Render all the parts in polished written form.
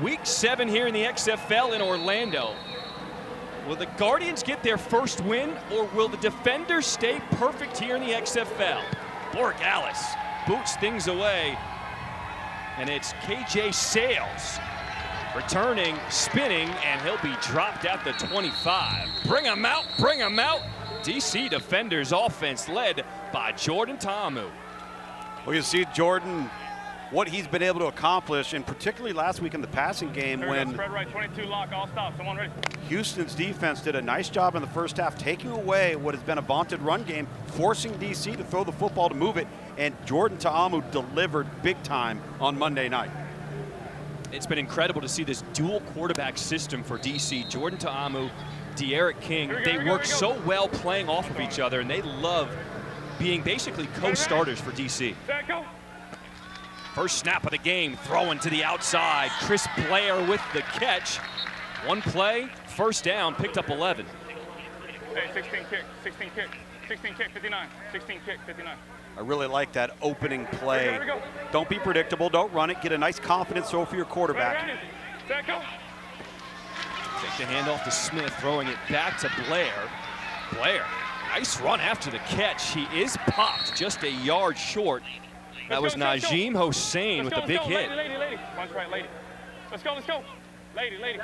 Week 7 here in the XFL in Orlando. Will the Guardians get their first win, or will the defenders stay perfect here in the XFL? Borgalis boots things away, and it's KJ Sales returning, spinning, and he'll be dropped at the 25. Bring him out, bring him out. DC defenders offense led by Jordan Ta'amu. Well, you see Jordan, what he's been able to accomplish, and particularly last week in the passing game when spread right, 22 lock, all stop, someone ready. Houston's defense did a nice job in the first half taking away what has been a vaunted run game, forcing DC to throw the football to move it, and Jordan Ta'amu delivered big time on Monday night. It's been incredible to see this dual quarterback system for DC. Jordan Ta'amu, De'Aaron King, they work so well playing off of each other, and they love being basically co-starters for DC. First snap of the game, throwing to the outside. Chris Blair with the catch. One play, first down, picked up 11. Hey, 16 kick, 16 kick, 16 kick, 59, 16 kick, 59. I really like that opening play. Don't be predictable, don't run it, get a nice confidence throw for your quarterback. Take the handoff to Smith, throwing it back to Blair. Blair, nice run after the catch. He is popped just a yard short. That was Najim Hossein with the big hit. Lady. Punch right, lady. Let's go. Lady.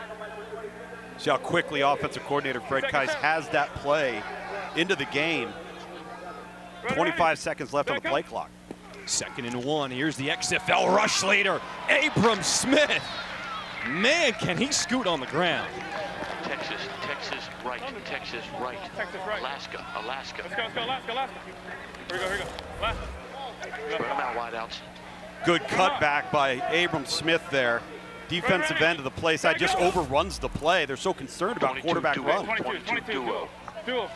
See how quickly offensive coordinator Fred Keiss has that play into the game. 25 seconds left on the play clock. 2nd and 1. Here's the XFL rush leader, Abram Smith. Man, can he scoot on the ground. Texas right. Alaska. Let's go, Alaska. Here we go. Alaska. Spread them out, wideouts. Good cutback by Abram Smith there. Defensive end of the play side just overruns the play. They're so concerned about quarterback run. 22 duo. Here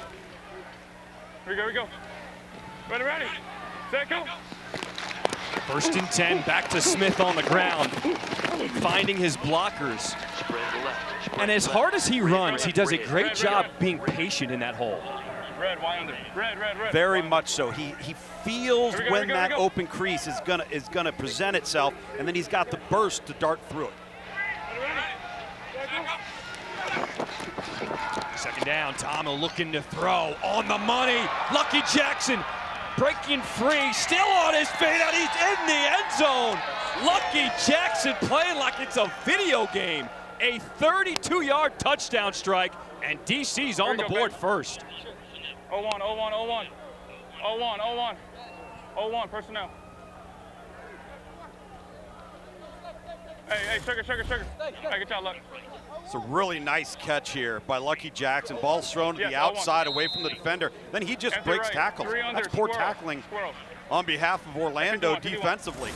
we go. Ready. Set, go. 1st and 10, back to Smith on the ground, finding his blockers. And as hard as he runs, he does a great job being patient in that hole. Red, Y under. Red. Very much so. He feels when that open crease is gonna present itself, and then he's got the burst to dart through it. 2nd down, Ta'amu looking to throw on the money. Lucky Jackson breaking free, still on his feet, and he's in the end zone. Lucky Jackson playing like it's a video game. A 32-yard touchdown strike, and DC's on the board first. 01, personnel. Hey, sugar. Hey, good job, Luck. It's a really nice catch here by Lucky Jackson. Ball's thrown to the outside away from the defender. Then he just breaks tackles. That's poor tackling on behalf of Orlando defensively.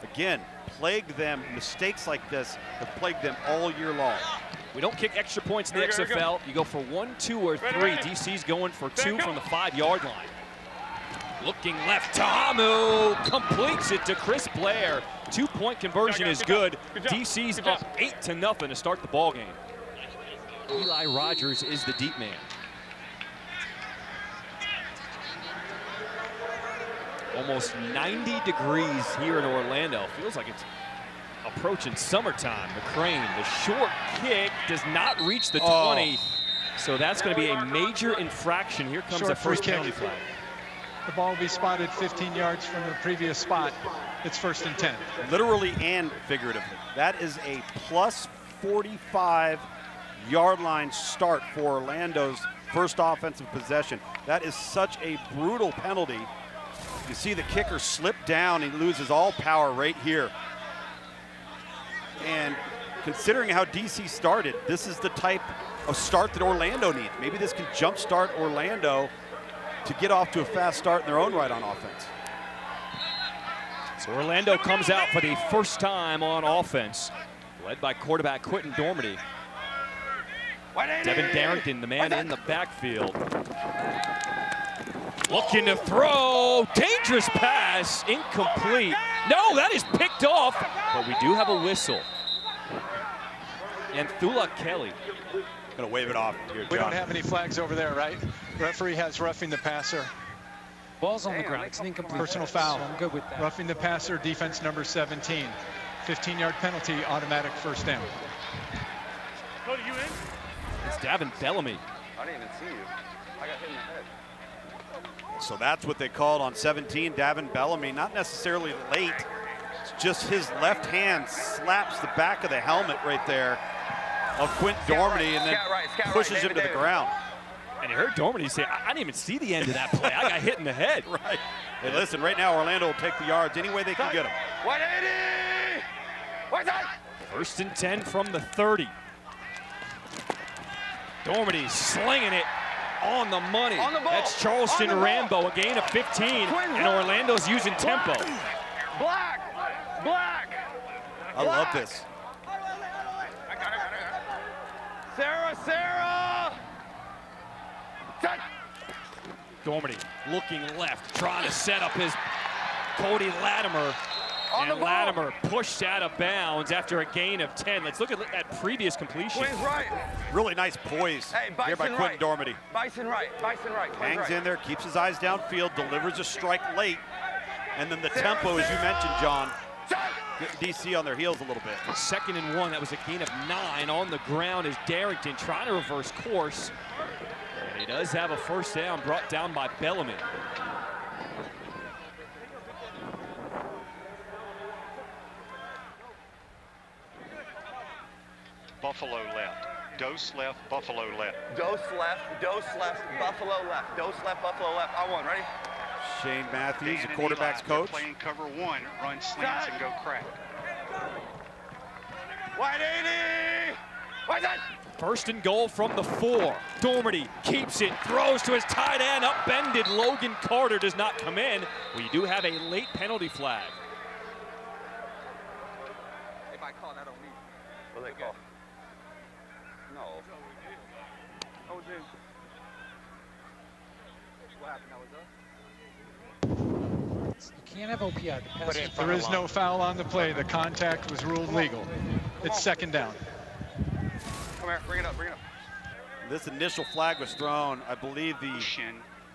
Again, plagued them. Mistakes like this have plagued them all year long. We don't kick extra points in the XFL. You go for 1, 2, or 3. DC's going for 2 from the 5-yard line. Looking left, Ta'amu completes it to Chris Blair. 2-point conversion is good. DC's up 8-0 to start the ball game. Eli Rogers is the deep man. Almost 90 degrees here in Orlando. Feels like it's approaching summertime. McCrane, the short kick does not reach the 20. So that's going to be a major infraction. Here comes the first penalty flag. The ball will be spotted 15 yards from the previous spot. It's 1st and 10. Literally and figuratively. That is a plus 45-yard line start for Orlando's first offensive possession. That is such a brutal penalty. You see the kicker slip down. He loses all power right here. And considering how DC started, this is the type of start that Orlando needs. Maybe this can jumpstart Orlando to get off to a fast start in their own right on offense. So Orlando comes out for the first time on offense, led by quarterback Quentin Dormady. Devin Darrington, the man in the backfield. Looking to throw, dangerous pass, incomplete. No, that is picked off, but we do have a whistle. And Thula Kelly. Gonna wave it off here, John. We don't have any flags over there, right? Referee has roughing the passer. Ball's on the ground. It's an incomplete. Personal foul. So I'm good with that. Roughing the passer, defense number 17. 15-yard penalty, automatic first down. Cody, you in? It's Davin Bellamy. I didn't even see you. I got hit in the head. So that's what they called on 17, Davin Bellamy. Not necessarily late. It's just his left hand slaps the back of the helmet right there of Quint Dormady and then pushes him to the ground. And you heard Dormady say, I didn't even see the end of that play. I got hit in the head. Right. Hey, listen, right now Orlando will take the yards any way they can get them. 180! What's that? 1st and 10 from the 30. Dormady slinging it on the money. On the ball. That's Charleston Rambo, a gain of 15, and Orlando's using tempo. Black! I love this. Sarah! Set! Dormady looking left, trying to set up his Cody Latimer. And Latimer pushed out of bounds after a gain of 10. Let's look at that previous completion. Quinn's right. Really nice poise here by Quint Dormady. Bison right. Hangs in there, keeps his eyes downfield, delivers a strike late. And then the tempo, as you mentioned, John, getting DC on their heels a little bit. 2nd and 1, that was a gain of 9. On the ground is Darrington trying to reverse course. And he does have a first down brought down by Bellamy. Buffalo left. Dose left, Buffalo left. Dose left, Buffalo left. Dose left, Buffalo left. I won, ready? Shane Matthews, Dan the and quarterback's Eli, coach. Playing cover 1, run slants and go crack. 180! What's that? 1st and goal from the 4. Dormady keeps it, throws to his tight end, upended. Logan Carter does not come in. We do have a late penalty flag. If I call that on me. What do they call? No. I was in. What happened? That was us? You can't have OPI. There is no foul on the play. The contact was ruled legal. It's 2nd down. Come here, bring it up. This initial flag was thrown. I believe the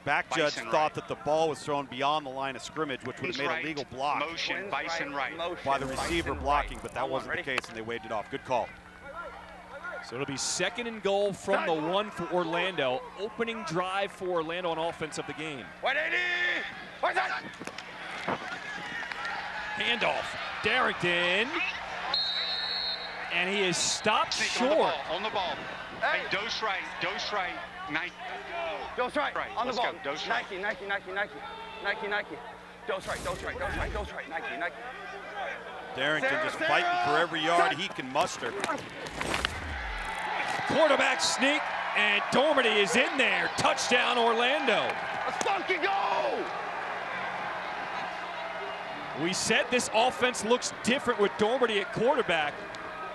back judge thought that the ball was thrown beyond the line of scrimmage, which would have made a legal block Motion, Bison right. by the receiver blocking, but that wasn't the case, and they waved it off. Good call. So it'll be 2nd and goal from the 1 for Orlando. Opening drive for Orlando on offense of the game. 180! What's that? Handoff, Darrington. And he is stopped short. On the ball. Hey, dose right, Nike. Dose right, on the Let's ball. go. Dose right. Nike. Dose right, Nike. Darrington just fighting for every yard he can muster. Quarterback sneak, and Dormady is in there. Touchdown, Orlando. Let's fucking go! We said this offense looks different with Dormady at quarterback.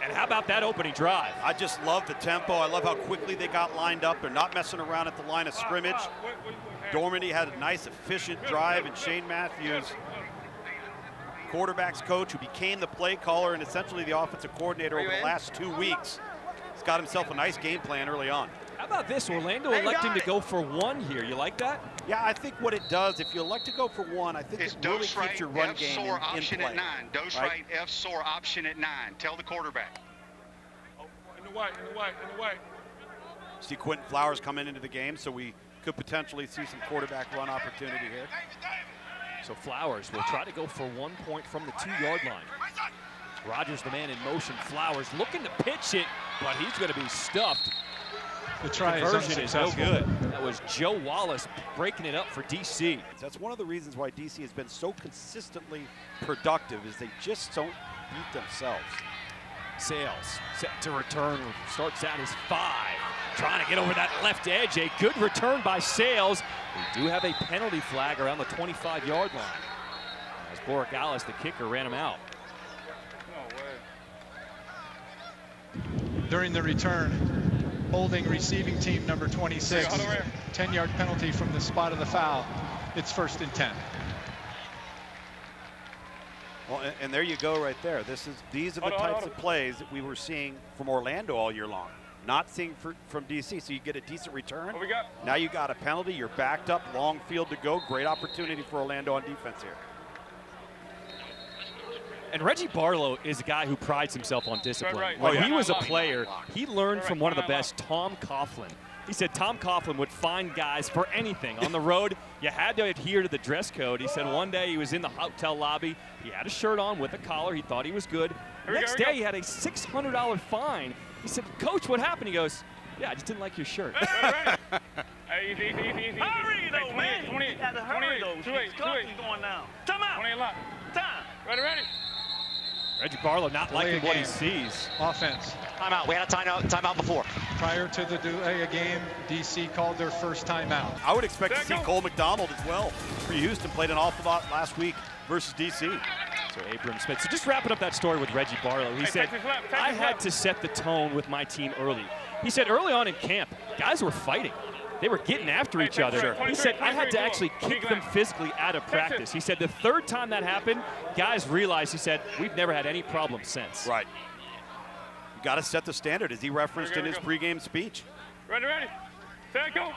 And how about that opening drive? I just love the tempo. I love how quickly they got lined up. They're not messing around at the line of scrimmage. Dormady had a nice, efficient drive, and Shane Matthews, quarterback's coach, who became the play caller and essentially the offensive coordinator over the last 2 weeks, has got himself a nice game plan early on. How about this? Orlando electing to go for 1 here. You like that? Yeah, I think what it does, if you elect to go for 1, I think It's it really dose keeps right, your run F game SOAR in option play. at 9. Dose right, F SOAR option at 9. Tell the quarterback. In the white. See Quentin Flowers coming into the game, so we could potentially see some quarterback run opportunity here. So Flowers will try to go for 1 point from the 2-yard line. Rogers, the man in motion. Flowers looking to pitch it, but he's going to be stuffed. The try Conversion is no unsuccessful. good. That was Joe Wallace breaking it up for DC. That's one of the reasons why DC has been so consistently productive, is they just don't beat themselves. Sales set to return, starts out as 5. Trying to get over that left edge. A good return by Sales. We do have a penalty flag around the 25-yard line, as Borregales, the kicker, ran him out. During the return, holding receiving team number 26. 10-yard penalty from the spot of the foul. It's 1st and 10. Well, and there you go right there. These are the types of plays that we were seeing from Orlando all year long. Not seeing from DC, so you get a decent return. What we got? Now you got a penalty, you're backed up, long field to go. Great opportunity for Orlando on defense here. And Reggie Barlow is a guy who prides himself on discipline. Right. When Oh, yeah. he was a player, he learned from one of the best, Tom Coughlin. He said Tom Coughlin would find guys for anything. On the road, you had to adhere to the dress code. He said one day he was in the hotel lobby. He had a shirt on with a collar. He thought he was good. Next day, he had a $600 fine. He said, Coach, what happened? He goes, yeah, I just didn't like your shirt. Hey, easy. Hurry, though, man. 28, You gotta hurry, though. 28, Clock is going down. Time out. 28 lock. Time. Ready. Reggie Barlow not Delay liking a what he game. sees. Offense. Timeout. We had a timeout before. Prior to the delay a game, DC called their first timeout. I would expect to see Cole McDonald as well for Houston. Played an awful lot last week versus DC. So Abram Smith. So just wrapping up that story with Reggie Barlow, he said, I had to set the tone with my team early. He said early on in camp, guys were fighting. They were getting after each other. He said, I had to actually kick them physically out of practice. He said the third time that happened, guys realized, he said, we've never had any problems since. Right. You got to set the standard, as he referenced in his pregame speech. Ready. Set, go.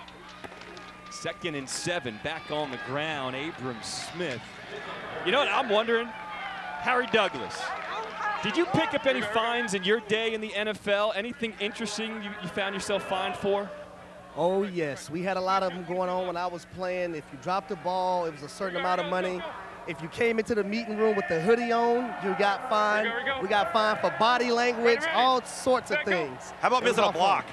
2nd and 7, back on the ground, Abram Smith. You know what I'm wondering? Harry Douglas, did you pick up any fines in your day in the NFL? Anything interesting you found yourself fined for? Oh, yes. We had a lot of them going on when I was playing. If you dropped the ball, it was a certain amount of money. If you came into the meeting room with the hoodie on, you got fined. We got fined for body language, all sorts of things. How about missing a block?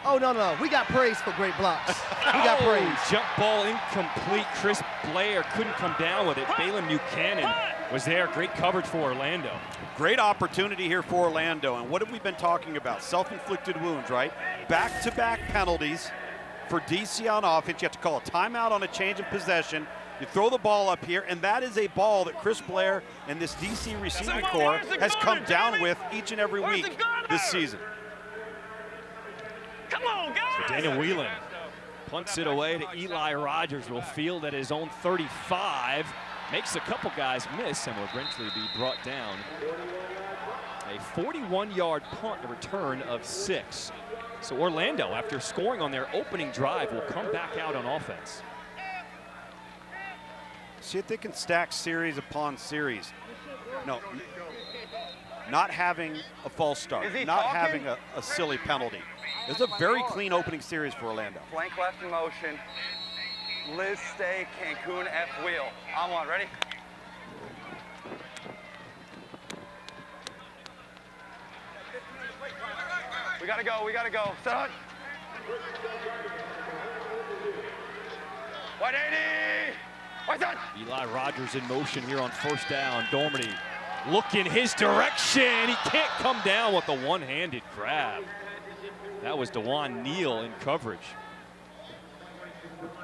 Oh, no. We got praise for great blocks. We got praise. Jump ball incomplete. Chris Blair couldn't come down with it. Balin Buchanan was there. Great coverage for Orlando. Great opportunity here for Orlando. And what have we been talking about? Self-inflicted wounds, right? Back-to-back penalties for DC on offense. You have to call a timeout on a change of possession. You throw the ball up here, and that is a ball that Chris Blair and this DC receiving corps has come down with each and every week this season. Come on, guys. So Daniel Whelan punts it away to Eli Rogers. Will field at his own 35. Makes a couple guys miss and will eventually be brought down. A 41-yard punt, a return of 6. So Orlando, after scoring on their opening drive, will come back out on offense. See if they can stack series upon series. No, not having a false start, not having a silly penalty. It's a very clean opening series for Orlando. Flank left in motion. Liz stay, Cancun F wheel. On one, ready? We gotta go. Set on. 180! What's that? Eli Rogers in motion here on first down. Dormady looking his direction. He can't come down with a one-handed grab. That was DeJuan Neal in coverage.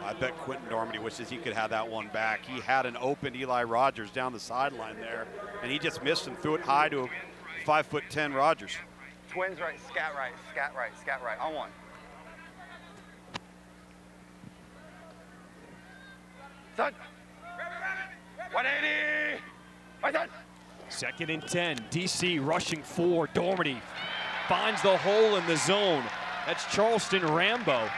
I bet Quentin Dormady wishes he could have that one back. He had an open Eli Rogers down the sideline there, and he just missed and threw it high to a 5'10" Rogers. Twins right, scat right. On one. Set. 180! What's that? 2nd and 10, DC rushing 4. Dormady finds the hole in the zone. That's Charleston Rambo.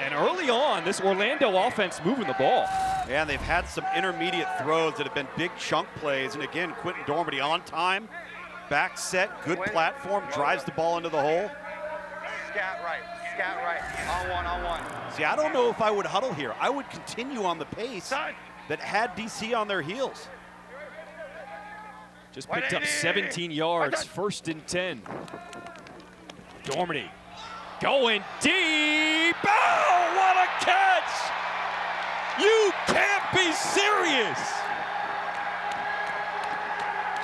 And early on, this Orlando offense moving the ball. Yeah, and they've had some intermediate throws that have been big chunk plays. And again, Quentin Dormady on time, back set, good platform, drives the ball into the hole. Scat right. On one. See, I don't know if I would huddle here. I would continue on the pace that had DC on their heels. Just picked up 17 yards, 1st and 10. Dormady going deep. Oh, what a catch! You can't be serious.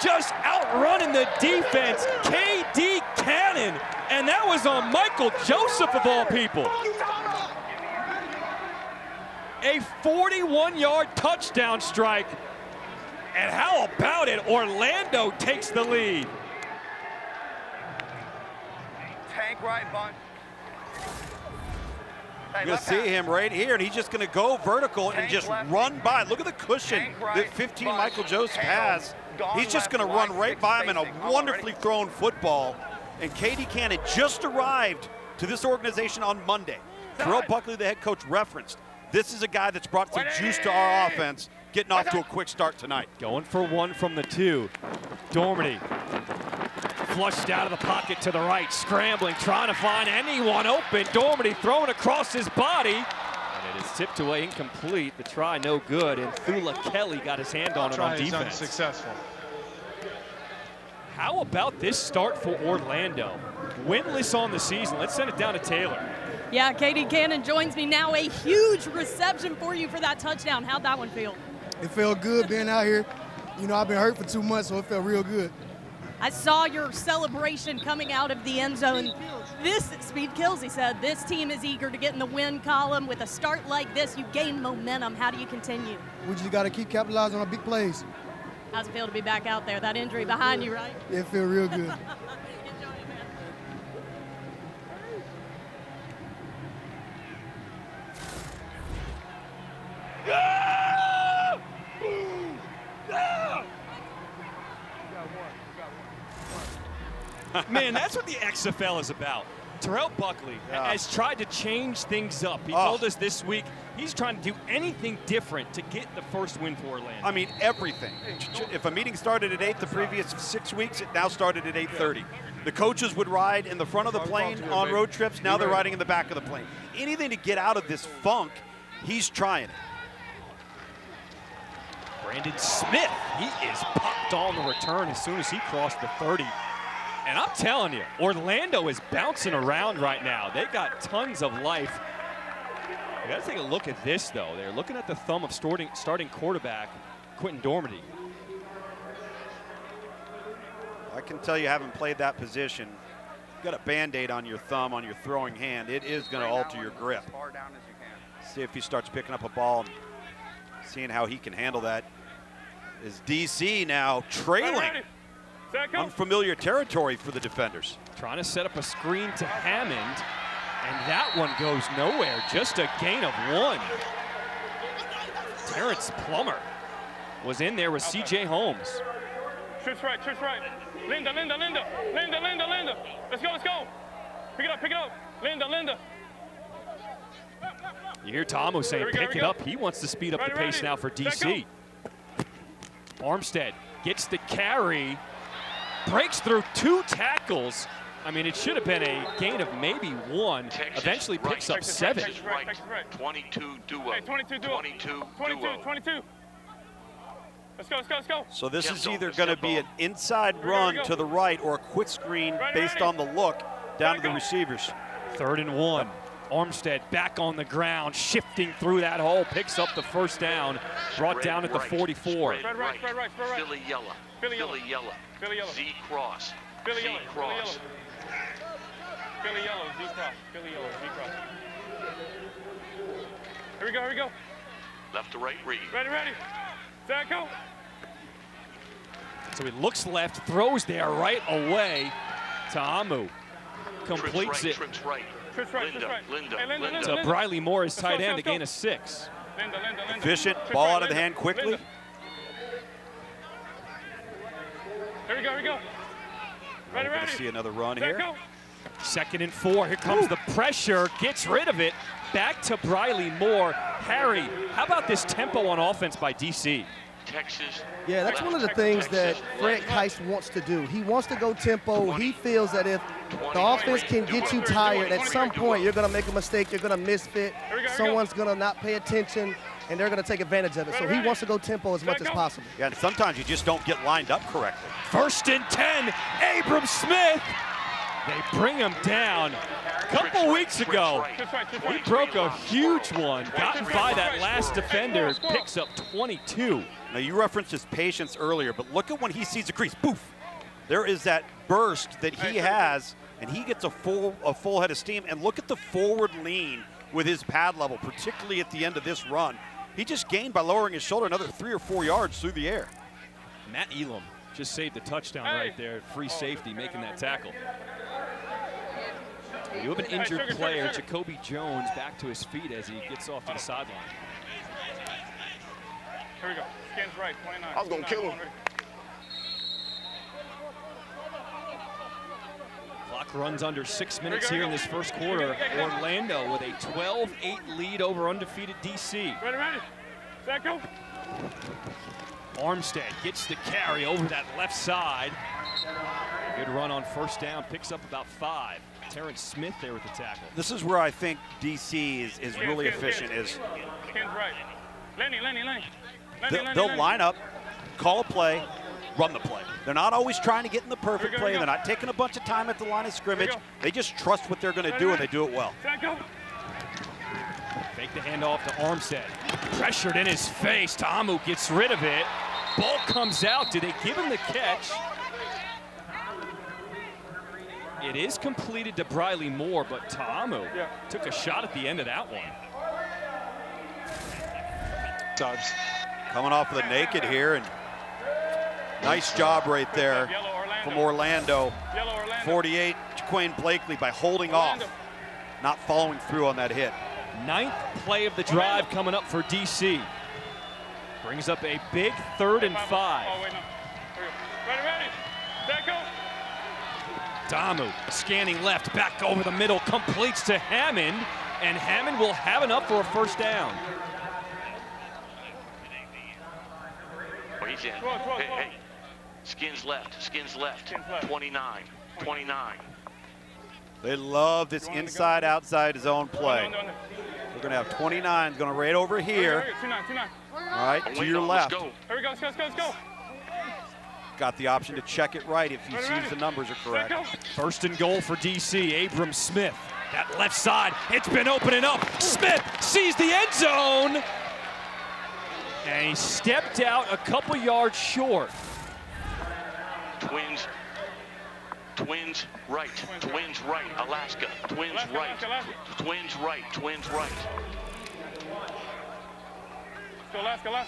Just outrunning the defense, KD Cannon, and that was on Michael Joseph of all people. A 41-yard touchdown strike. And how about it? Orlando takes the lead. Tank right bunt. You're going to see him right here, and he's just going to go vertical and just run by. Look at the cushion that 15 Michael Joseph has. He's just going to run right by him in a wonderfully thrown football. And KD Cannon just arrived to this organization on Monday. Terrell Buckley, the head coach, referenced, this is a guy that's brought some juice to our offense. getting off to a quick start tonight. Going for one from the 2. Dormady flushed out of the pocket to the right, scrambling, trying to find anyone open. Dormady throwing across his body, and it is tipped away, incomplete. The try no good, and Thula Kelly got his hand on it on defense. Unsuccessful. How about this start for Orlando? Winless on the season. Let's send it down to Taylor. Yeah, Katie Cannon joins me now. A huge reception for you for that touchdown. How'd that one feel? It felt good being out here. You know, I've been hurt for 2 months, so it felt real good. I saw your celebration coming out of the end zone. This speed kills, he said. This team is eager to get in the win column. With a start like this, you gain momentum. How do you continue? We just got to keep capitalizing on our big plays. How's it feel to be back out there? That injury behind you, right? It feel real good. Enjoy it, man. Man, that's what the XFL is about. Terrell Buckley has tried to change things up. He told us this week he's trying to do anything different to get the first win for Orlando. I mean, everything. If a meeting started at 8 the previous 6 weeks, it now started at 8:30. The coaches would ride in the front of the plane on road trips. Now they're riding in the back of the plane. Anything to get out of this funk, he's trying it. Brandon Smith, he is popped on the return as soon as he crossed the 30. And I'm telling you, Orlando is bouncing around right now. They got tons of life. You got to take a look at this, though. They're looking at the thumb of starting quarterback, Quentin Dormady. I can tell you, haven't played that position. You've got a Band-Aid on your thumb, on your throwing hand. It is going to alter your grip. As far down as you can. See if he starts picking up a ball and seeing how he can handle that. Is DC now trailing? Unfamiliar territory for the defenders. Trying to set up a screen to Hammond, and that one goes nowhere. Just a gain of 1. Terrence Plummer was in there with C.J. Holmes. Trips right, trips right. Linda. Let's go. Pick it up. Linda. You hear Tomo saying, pick it up. He wants to speed up the pace now for DC. Armstead gets the carry, breaks through 2 tackles. I mean, it should have been a gain of maybe 1. Texas Eventually picks up 7. Texas right. 22 duo. Hey, 22 duo. 22. Let's go. So this is either going to be an inside run to the right or a quick screen based on the look down to the receivers. 3rd and 1. Armstead back on the ground, shifting through that hole, picks up the first down, brought down at the 44. Spread right. Philly yellow. Z cross. Philly Z yellow. cross. Philly yellow, Z cross. Here we go. Left to right read. Ready. Zach, go. So he looks left, throws there right away. Ta'amu completes it. Trips right. Linda. So Briley Moore is tight end to gain a 6. Linda. Efficient, ball out of the hand quickly. Here we go. We're going to see another run here. 2nd and 4. Here comes the pressure. Gets rid of it. Back to Briley Moore. Harry, how about this tempo on offense by DC? Texas. Yeah, that's one of the things that Fred Heist wants to do. He wants to go tempo. He feels that if the offense can get you tired, at some point you're going to make a mistake, you're going to misfit, someone's going to not pay attention, and they're going to take advantage of it. So he wants to go tempo as much as possible. Yeah, and sometimes you just don't get lined up correctly. 1st and 10, Abram Smith. They bring him down. A couple weeks ago, he broke a huge one, gotten by that last defender, picks up 22. Now, you referenced his patience earlier, but look at when he sees a crease, poof. There is that burst that he has, and he gets a full head of steam. And look at the forward lean with his pad level, particularly at the end of this run. He just gained by lowering his shoulder another 3 or 4 yards through the air. Matt Elam just saved the touchdown right there. Free safety making that tackle. You have an injured player, Jacoby Jones, back to his feet as he gets off to the sideline. Here we go. Skins right, 29. I was going to kill him. Clock runs under 6 minutes here in this first quarter. Orlando with a 12-8 lead over undefeated DC. Ready. Zach, go. Armstead gets the carry over that left side. Good run on first down, picks up about 5. Terrence Smith there with the tackle. This is where I think DC is really efficient. Is right. Lenny. They'll line up, call a play, run the play. They're not always trying to get in the perfect play. They're not taking a bunch of time at the line of scrimmage. They just trust what they're going to do, and they do it well. Fake the handoff to Armstead. Pressured in his face. Ta'amu gets rid of it. Ball comes out. Do they give him the catch? It is completed to Briley Moore, but Ta'amu took a shot at the end of that one. Tubbs coming off of the naked here, and nice job right there from Orlando. 48, Jaquane Blakely, by holding off, not following through on that hit. 9th play of the drive coming up for DC. Brings up a big 3rd and 5. Ready. Set, go. Damu scanning left, back over the middle, completes to Hammond, and Hammond will have enough for a first down. Oh, he's in. Hey. Skins left. 29. They love this inside-outside zone play. We're going to have 29 going right over here. 29. All right, to your left. Here we go. Let's go. Got the option to check it right if he sees the numbers are correct. First and goal for DC, Abram Smith. That left side, it's been opening up. Smith sees the end zone. And he stepped out a couple yards short. Twins right, Alaska. Twins right. Go, Alaska.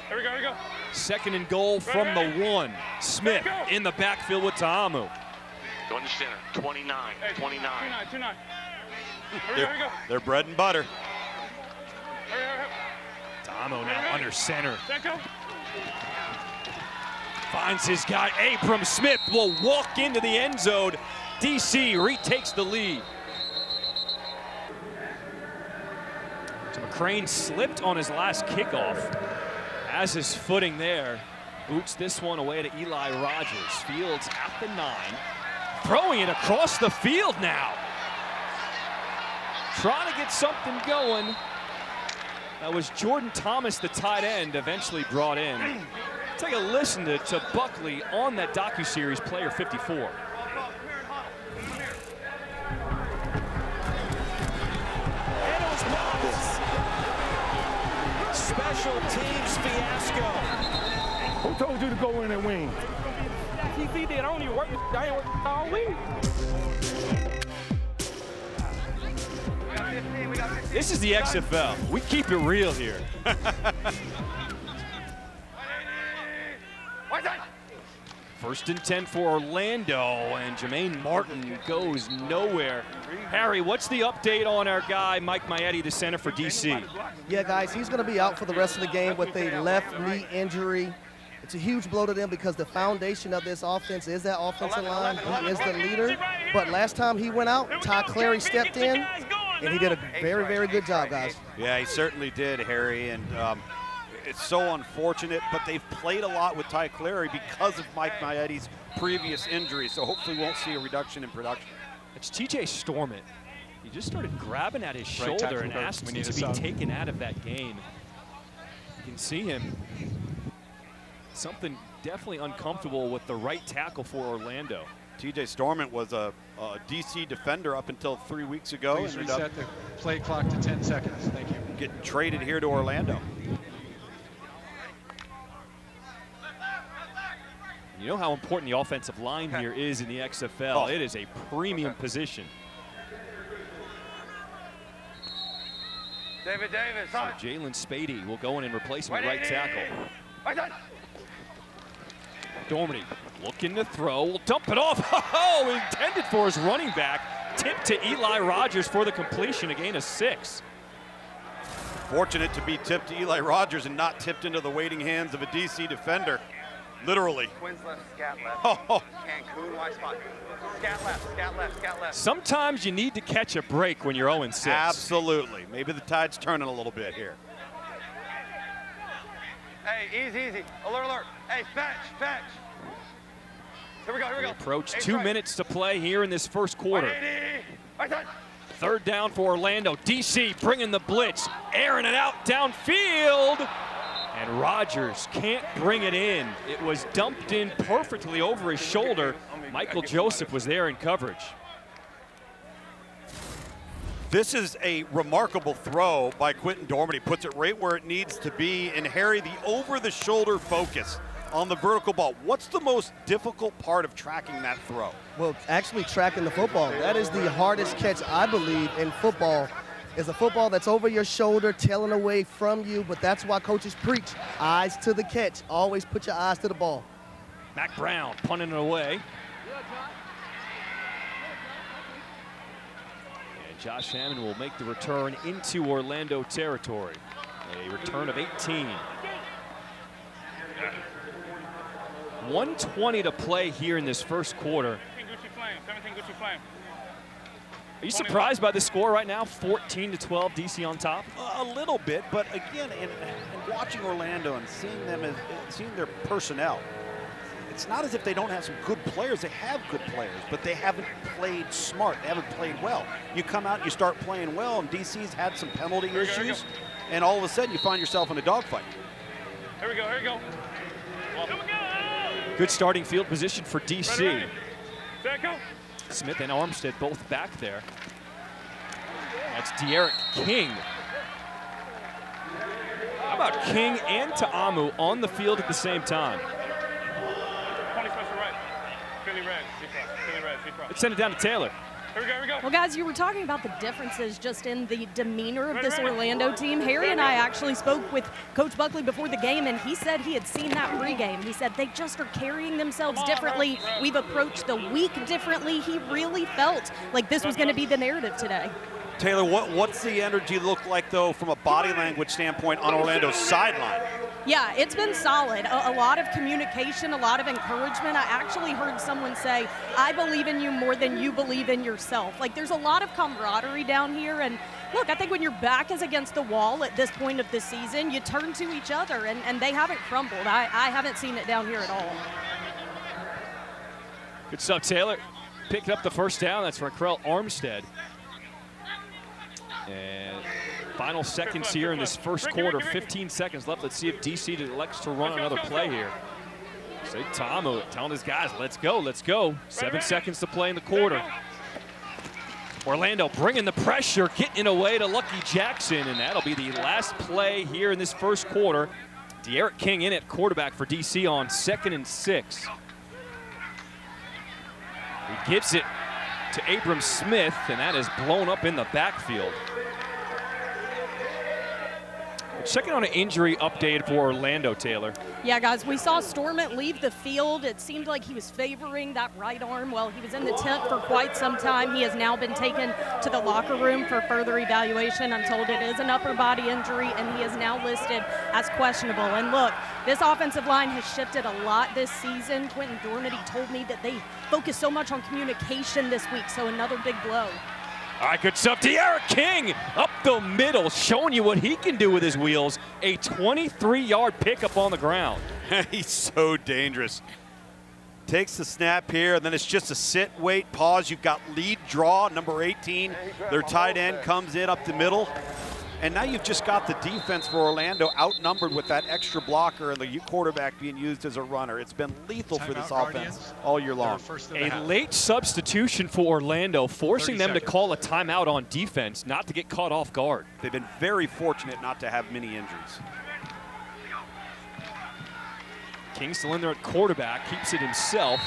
Here we go. Second and goal from the 1. Smith in the backfield with Ta'amu. Going to center, 29. 29. They're bread and butter. Ta'amu now under center. Set, go. Finds his guy. Abram Smith will walk into the end zone. DC retakes the lead. So McCrane slipped on his last kickoff. Has his footing there. Boots this one away to Eli Rogers. Fields at the 9. Throwing it across the field now. Trying to get something going. That was Jordan Thomas, the tight end, eventually brought in. Take a listen to Buckley on that docuseries, Player 54. Special teams fiasco. Who told you to go in and win? TC did. I don't even work. I ain't working all week. This is the XFL. We keep it real here. First and 10 for Orlando, and Jermaine Martin goes nowhere. Harry, what's the update on our guy, Mike Maietti, the center for DC? Yeah, guys, he's going to be out for the rest of the game with a left knee injury. It's a huge blow to them because the foundation of this offense is that offensive line. He is the leader. But last time he went out, Ty Clary stepped in, and he did a very, very good job, guys. Yeah, he certainly did, Harry. And it's so unfortunate, but they've played a lot with Ty Clary because of Mike Maietti's previous injury, so hopefully we won't see a reduction in production. It's TJ Stormont. He just started grabbing at his shoulder and asked him to be taken out of that game. You can see him. Something definitely uncomfortable with the right tackle for Orlando. TJ Stormont was a DC defender up until 3 weeks ago. Please reset the play clock to 10 seconds. Thank you. Getting traded here to Orlando. You know how important the offensive line here is in the XFL. It is a premium position. Davis. So Jalen Spady will go in and replace him at right tackle. Dormady looking to throw, will dump it off. Oh, intended for his running back. Tipped to Eli Rogers for the completion, a gain of 6. Fortunate to be tipped to Eli Rogers and not tipped into the waiting hands of a DC defender. Literally. Twins left, scat left. Oh. Cancun, Y spot. Scat left. Sometimes you need to catch a break when you're 0-6. Absolutely. Maybe the tide's turning a little bit here. Hey, easy. Alert, alert. Hey, fetch. Here we go. We approach 2 minutes to play here in this first quarter. Third down for Orlando. DC bringing the blitz, airing it out downfield. And Rodgers can't bring it in. It was dumped in perfectly over his shoulder. Michael Joseph was there in coverage. This is a remarkable throw by Quentin Dormady. Puts it right where it needs to be. And Harry, the over-the-shoulder focus on the vertical ball. What's the most difficult part of tracking that throw? Well, actually tracking the football. That is the hardest catch, I believe, in football. Is a football that's over your shoulder, tailing away from you, but that's why coaches preach, eyes to the catch. Always put your eyes to the ball. Mac Brown punting it away. Josh Hammond will make the return into Orlando territory. A return of 18. 1:20 to play here in this first quarter. 17 Gucci Flame. Are you surprised by the score right now? 14-12, DC on top? A little bit, but again, in watching Orlando and seeing their personnel, it's not as if they don't have some good players. They have good players, but they haven't played smart. They haven't played well. You come out, you start playing well, and DC's had some penalty issues, and all of a sudden you find yourself in a dogfight. Here we go. Good starting field position for DC. Ready. Set, go. Smith and Armstead both back there. That's De'Aaron King. How about King and Ta'amu on the field at the same time? 20 special right. Philly red. C-cross. Let's send it down to Taylor. Here we go. Well, guys, you were talking about the differences just in the demeanor of this Orlando team. Harry and I actually spoke with Coach Buckley before the game, and he said he had seen that pregame. He said they just are carrying themselves differently. We've approached the week differently. He really felt like this was going to be the narrative today. Taylor, what's the energy look like, though, from a body language standpoint on Orlando's sideline? Yeah, it's been solid. A lot of communication, a lot of encouragement. I actually heard someone say, I believe in you more than you believe in yourself. Like, there's a lot of camaraderie down here. And look, I think when your back is against the wall at this point of the season, you turn to each other, and they haven't crumbled. I haven't seen it down here at all. Good stuff, Taylor. Picked up the first down. That's Raquel Armstead. And final seconds here in this first quarter, 15 seconds left. Let's see if DC elects to run another play here. Say Ta'amu telling his guys, let's go. 7 seconds to play in the quarter. Orlando bringing the pressure, getting away to Lucky Jackson, and that'll be the last play here in this first quarter. De'Aaron King in at quarterback for DC on 2nd and 6. He gives it to Abram Smith, and that is blown up in the backfield. Checking on an injury update for Orlando, Taylor. Yeah, guys, we saw Stormont leave the field. It seemed like he was favoring that right arm. Well, he was in the tent for quite some time. He has now been taken to the locker room for further evaluation. I'm told it is an upper body injury, and he is now listed as questionable. And look, this offensive line has shifted a lot this season. Quentin Dormady told me that they focus so much on communication this week, so another big blow. All right, good stuff. De'Aaron King up the middle, showing you what he can do with his wheels. A 23-yard pickup on the ground. He's so dangerous. Takes the snap here, and then it's just a sit, wait, pause. You've got lead draw, number 18. Their tight end comes in up the middle. And now you've just got the defense for Orlando outnumbered with that extra blocker and the quarterback being used as a runner. It's been lethal for this offense all year long. A late substitution for Orlando, forcing them to call a timeout on defense, not to get caught off guard. They've been very fortunate not to have many injuries. King still in there at quarterback, keeps it himself.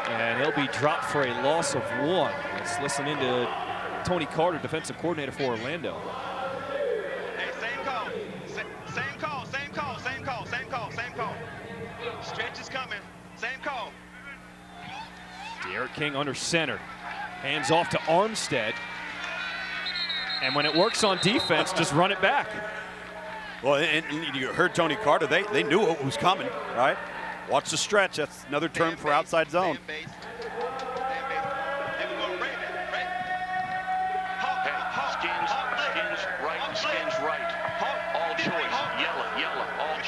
And he'll be dropped for a loss of 1. Let's listen into Tony Carter, defensive coordinator for Orlando. Hey, same call. Stretch is coming, same call. De'Aaron King under center. Hands off to Armstead. And when it works on defense, just run it back. Well, and you heard Tony Carter, they knew what was coming, right? Watch the stretch, that's another term for outside zone. Skins right. All choice. Yellow. All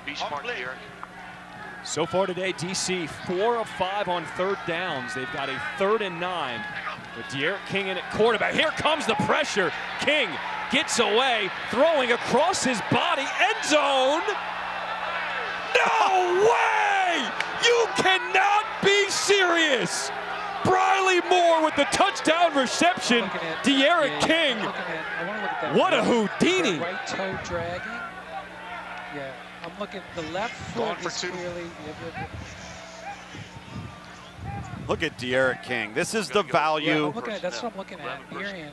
Be smart, Derek. So far today, DC 4 of 5 on third downs. They've got a 3rd and 9 with De'Aaron King in at quarterback. Here comes the pressure. King gets away, throwing across his body, end zone. No way! You cannot be serious. Briley Moore with the touchdown reception. De'Aaron King. What a Houdini. Right toe dragging. Yeah, I'm looking. The left foot is clearly. Look at De'Aaron King. This is the value. I'm looking at, that's what I'm looking at. Here,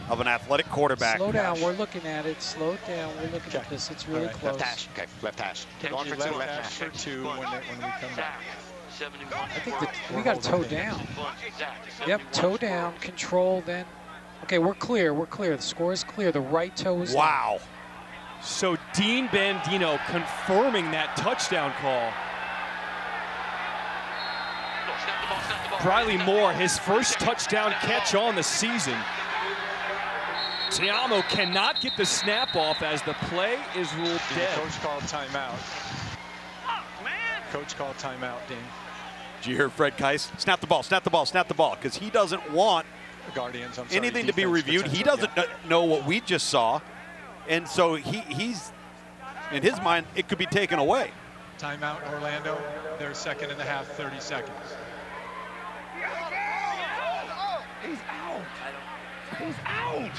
of an athletic quarterback. Slow down. We're looking at it. Slow down. We're looking at this. It's really close. Left hash. Okay, left hash. Going for two. Left hash for 2 when we come back. I think that we got to toe down. Yep, toe down, control, then. Okay, we're clear. We're clear. The score is clear. The right toe is wow. down. So Dean Bandino confirming that touchdown call. Briley Moore, his first touchdown catch on the season. Tiamo cannot get the snap off as the play is ruled dead. Coach called timeout. Coach called timeout, Dean. Did you hear Fred Keiss? Snap the ball, snap the ball, snap the ball, because he doesn't want Guardians, anything to be reviewed. He doesn't know what we just saw, and so he's, in his mind, it could be taken away. Timeout, Orlando. Their 2nd and a half, 30 seconds. He's out. He's out.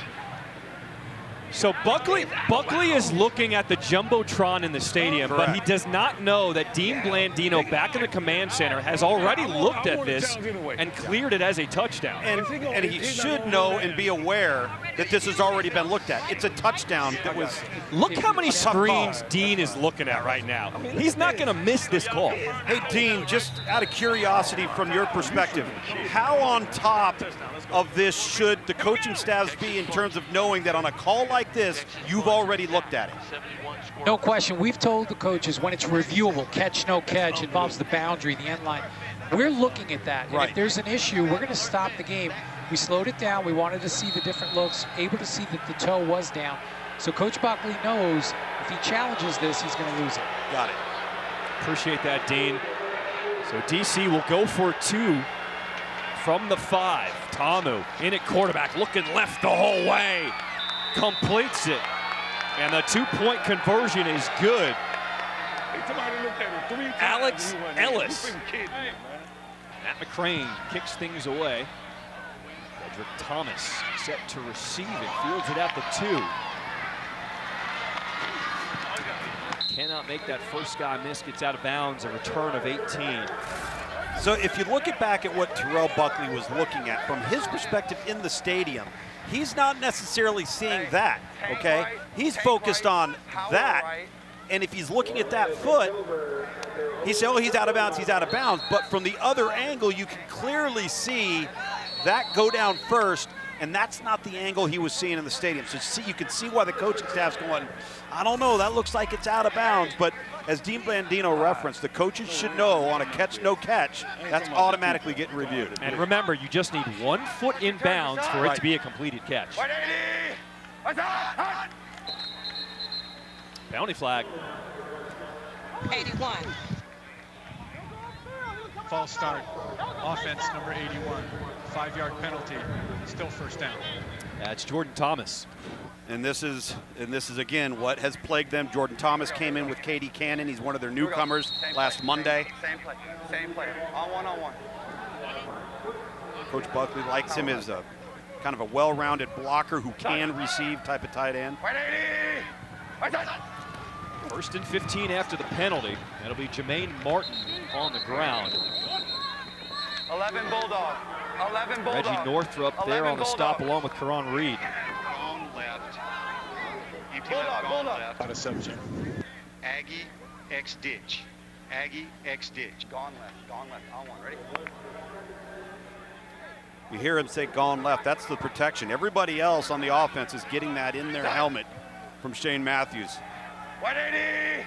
So Buckley is looking at the Jumbotron in the stadium, Correct. but he does not know that Dean Blandino back in the command center has already looked at this and cleared it as a touchdown. And he should know and be aware that this has already been looked at. It's a touchdown that was... Look how many screens Dean is looking at right now. He's not going to miss this call. Hey, Dean, just out of curiosity from your perspective, how on top of this should the coaching staffs be in terms of knowing that on a call like this, you've already looked at it? No question. We've told the coaches when it's reviewable, catch, no catch, involves the boundary, the end line. We're looking at that. And if there's an issue, we're going to stop the game. We slowed it down. We wanted to see the different looks, able to see that the toe was down. So Coach Buckley knows if he challenges this, he's going to lose it. Got it. Appreciate that, Dean. So DC will go for 2 from the 5. Tamu in at quarterback, looking left the whole way. Completes it. And the 2-point conversion is good. Alex Ellis. Matt McCrane kicks things away. Frederick Thomas set to receive it. Fields it at the 2. Cannot make that first guy miss. Gets out of bounds. A return of 18. So if you look back at what Terrell Buckley was looking at from his perspective in the stadium, he's not necessarily seeing that, okay? He's focused on that, and if he's looking at that foot, he said, oh, he's out of bounds, he's out of bounds. But from the other angle, you can clearly see that go down first, and that's not the angle he was seeing in the stadium. So you can see why the coaching staff's going, I don't know, that looks like it's out of bounds. But as Dean Blandino referenced, the coaches should know on a catch, no catch, that's automatically getting reviewed. And remember, you just need 1 foot in bounds for it to be a completed catch. Bounty flag. 81. False start. Offense number 81. 5-yard penalty. Still first down. That's Jordan Thomas. And this is again what has plagued them. Jordan Thomas came in with KD Cannon. He's one of their newcomers last Monday. Same play. Same play. On one. Coach Buckley likes him as a kind of a well-rounded blocker who can receive type of tight end. 1st and 15 after the penalty. That'll be Jermaine Martin on the ground. 11 Bulldog. 11 Bulldog. Reggie Northrup there on the stop along with Karan Reed. Gone left. Bulldog. Out of subject. Aggie X ditch. Aggie X ditch. Gone left. On one. Ready? You hear him say gone left. That's the protection. Everybody else on the offense is getting that in their helmet from Shane Matthews. 180.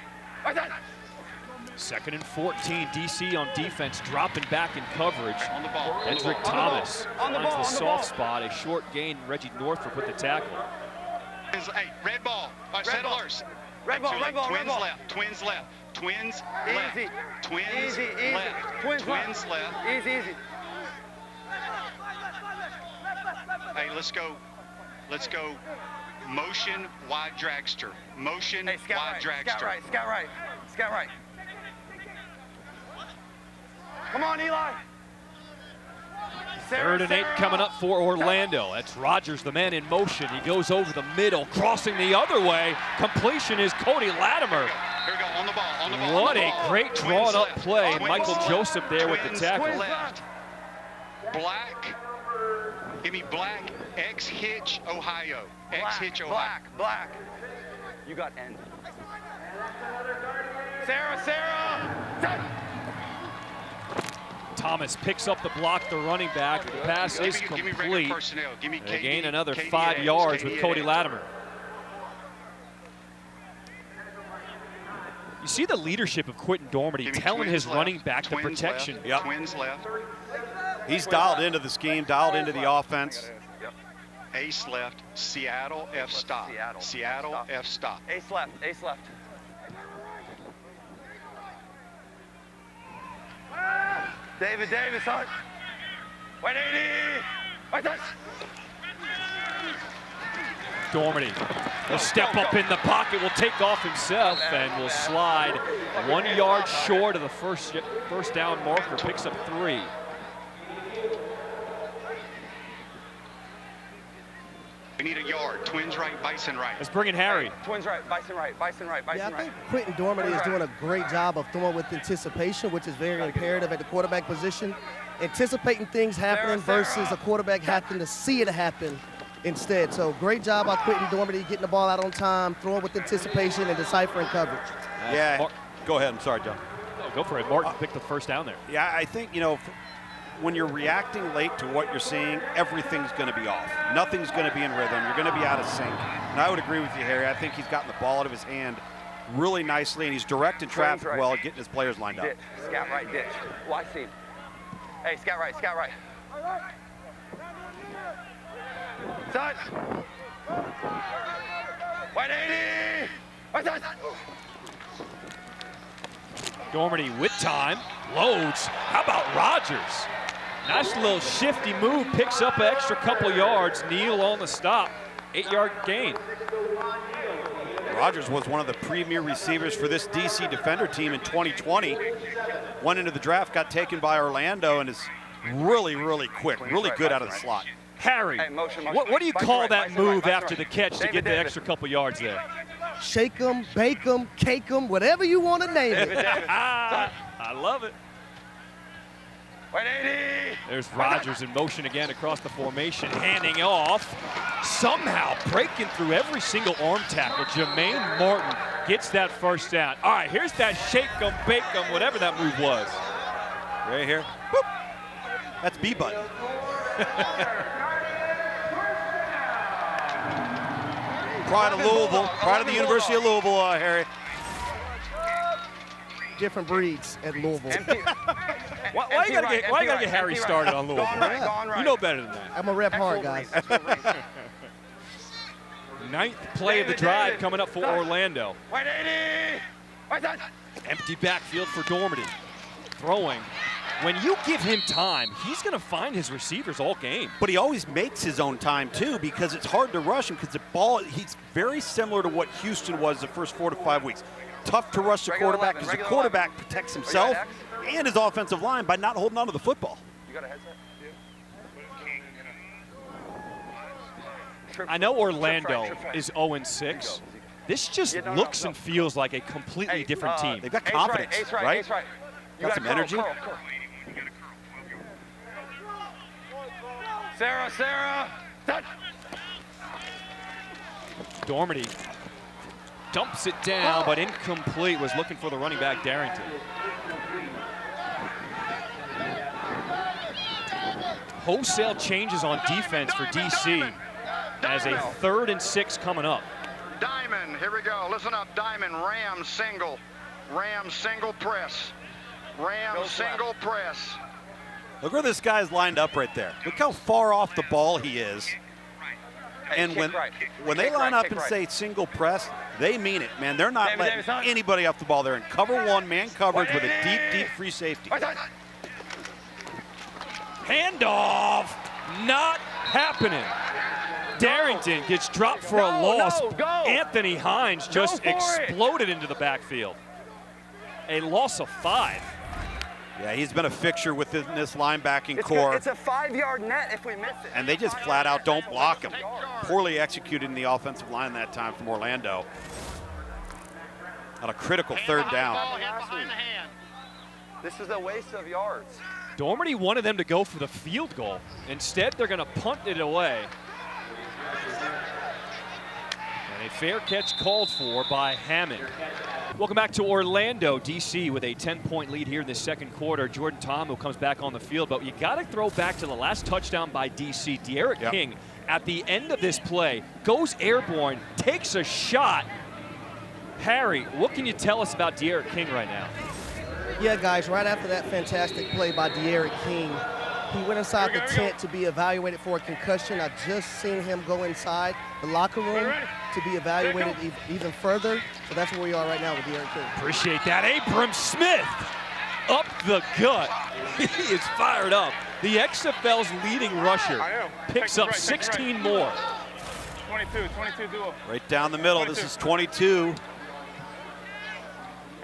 2nd and 14. DC on defense, dropping back in coverage. On the ball. Hendrick Thomas finds the soft ball. spot. A short gain. Reggie Northrup with the tackle. Hey, red ball by Settlers. Red ball, red ball, red Twins ball. left, twins left, twins Easy. left, twins Easy, easy. left, Twins left. Easy, easy. Hey, let's go. Let's go. Motion wide dragster. Motion Hey, scout wide right, dragster. scout right, scout right, scout right. Come on, Eli. Third and 8 coming up for Orlando. That's Rogers, the man in motion. He goes over the middle, crossing the other way. Completion is Cody Latimer. Here we go, on the ball, on the ball. What on the a ball. great Twins drawn-up left, play. twins Michael left, Joseph there with the twins tackle. left. Black. Give me Black, X-Hitch, Ohio. X-Hitch, Ohio. Black. You got N. Sarah. Thomas picks up the block, the running back. The pass is Give me regular complete. personnel. Give me They KD, gain another KD 5 A's, yards KD with Cody A's. Latimer. You see the leadership of Quentin Dormady Give me telling twins his left, running back the twins protection. Left, Yep. Twins left. He's dialed into the scheme, dialed into the offense. Ace left. Seattle F stop. Seattle F stop. Ace left. David Davis, Hunt. 180. Right touch. Dormady will step up in the pocket, will take off himself, and will slide 1 yard short of the first down marker, picks up 3. We need a yard. Twins right, Bison right. Let's bring in Harry. Twins right, Bison right, Bison right, Bison Yeah, I right. think Quentin Dormady is doing a great job of throwing with anticipation, which is very imperative at the quarterback position. Anticipating things happening versus a quarterback having to see it happen instead. So great job by Quentin Dormady getting the ball out on time, throwing with anticipation and deciphering coverage. Yeah, go ahead. I'm sorry, John. No, go for it. Martin picked the first down there. Yeah, I think, when you're reacting late to what you're seeing, everything's going to be off. Nothing's going to be in rhythm. You're going to be out of sync. And I would agree with you, Harry. I think he's gotten the ball out of his hand really nicely, and he's directing traffic well, getting his players lined up. Ditch. Scout right, ditch. Well, I see him. Hey, scout right, scout right. Touch. 180. Right touch. Dormady with time, loads. How about Rogers? Nice little shifty move, picks up an extra couple yards. Neal on the stop, 8-yard gain. Rogers was one of the premier receivers for this DC Defender team in 2020. Went into the draft, got taken by Orlando, and is really, really quick, really good out of the slot. Harry, Hey, motion. what do you call that move after the catch to David get the Davis. extra couple yards there? Shake 'em, bake 'em, cake 'em, whatever you want to name it. I love it. 180. There's Rogers in motion again across the formation, handing off. Somehow breaking through every single arm tackle. Jermaine Martin gets that first down. All right, here's that shake 'em, bake 'em, whatever that move was. Right here. Boop. That's B-Bud. Pride of Louisville, pride of the University of Louisville, Harry. Different breeds at Louisville. Why you gotta get Harry started on Louisville? You know better than that. I'm going to rep hard, guys. 9th play of the drive coming up for Orlando. 180. Right touch. Empty backfield for Dormady. Throwing. When you give him time, he's going to find his receivers all game. But he always makes his own time, too, because it's hard to rush him because the ball, he's very similar to what Houston was the first 4 to 5 weeks. Tough to rush the quarterback because the quarterback protects himself and his offensive line by not holding on to the football. You got a headset? I know Orlando is 0-6. This just looks and feels like a completely different team. They've got confidence, right? You got some energy. Curl. Sarah. Touch. Dormady dumps it down, but incomplete. Was looking for the running back, Darrington. Wholesale changes on defense for DC as a 3rd and 6 coming up. Diamond, here we go. Listen up, Diamond, Ram single press. Ram single press. Look where this guy's lined up right there. Look how far off the ball he is. And when they line up and say single press, They mean it, man. They're not letting anybody off the ball. They're in cover one, man coverage with a deep, deep free safety. Handoff, not happening. Darrington gets dropped for a loss. Anthony Hines just exploded into the backfield. A loss of 5. Yeah, he's been a fixture within this linebacking core. It's a 5-yard net if we miss it. And they just flat out don't block him. Poorly executed in the offensive line that time from Orlando. On a critical 3rd down. This is a waste of yards. Dormady wanted them to go for the field goal. Instead, they're going to punt it away. And a fair catch called for by Hammond. Welcome back to Orlando, DC, with a 10-point lead here in the second quarter. Jordan Tom, who comes back on the field, but you got to throw back to the last touchdown by DC. De'Aaron King, at the end of this play, goes airborne, takes a shot. Harry, what can you tell us about De'Aaron King right now? Yeah, guys, right after that fantastic play by De'Aaron King, he went inside the tent to be evaluated for a concussion. I just seen him go inside the locker room to be evaluated even further. So that's where we are right now with De'Aaron King. Appreciate that. Abram Smith up the gut. He is fired up. The XFL's leading rusher picks up 16 more. 22 duo. Right down the middle. This is 22.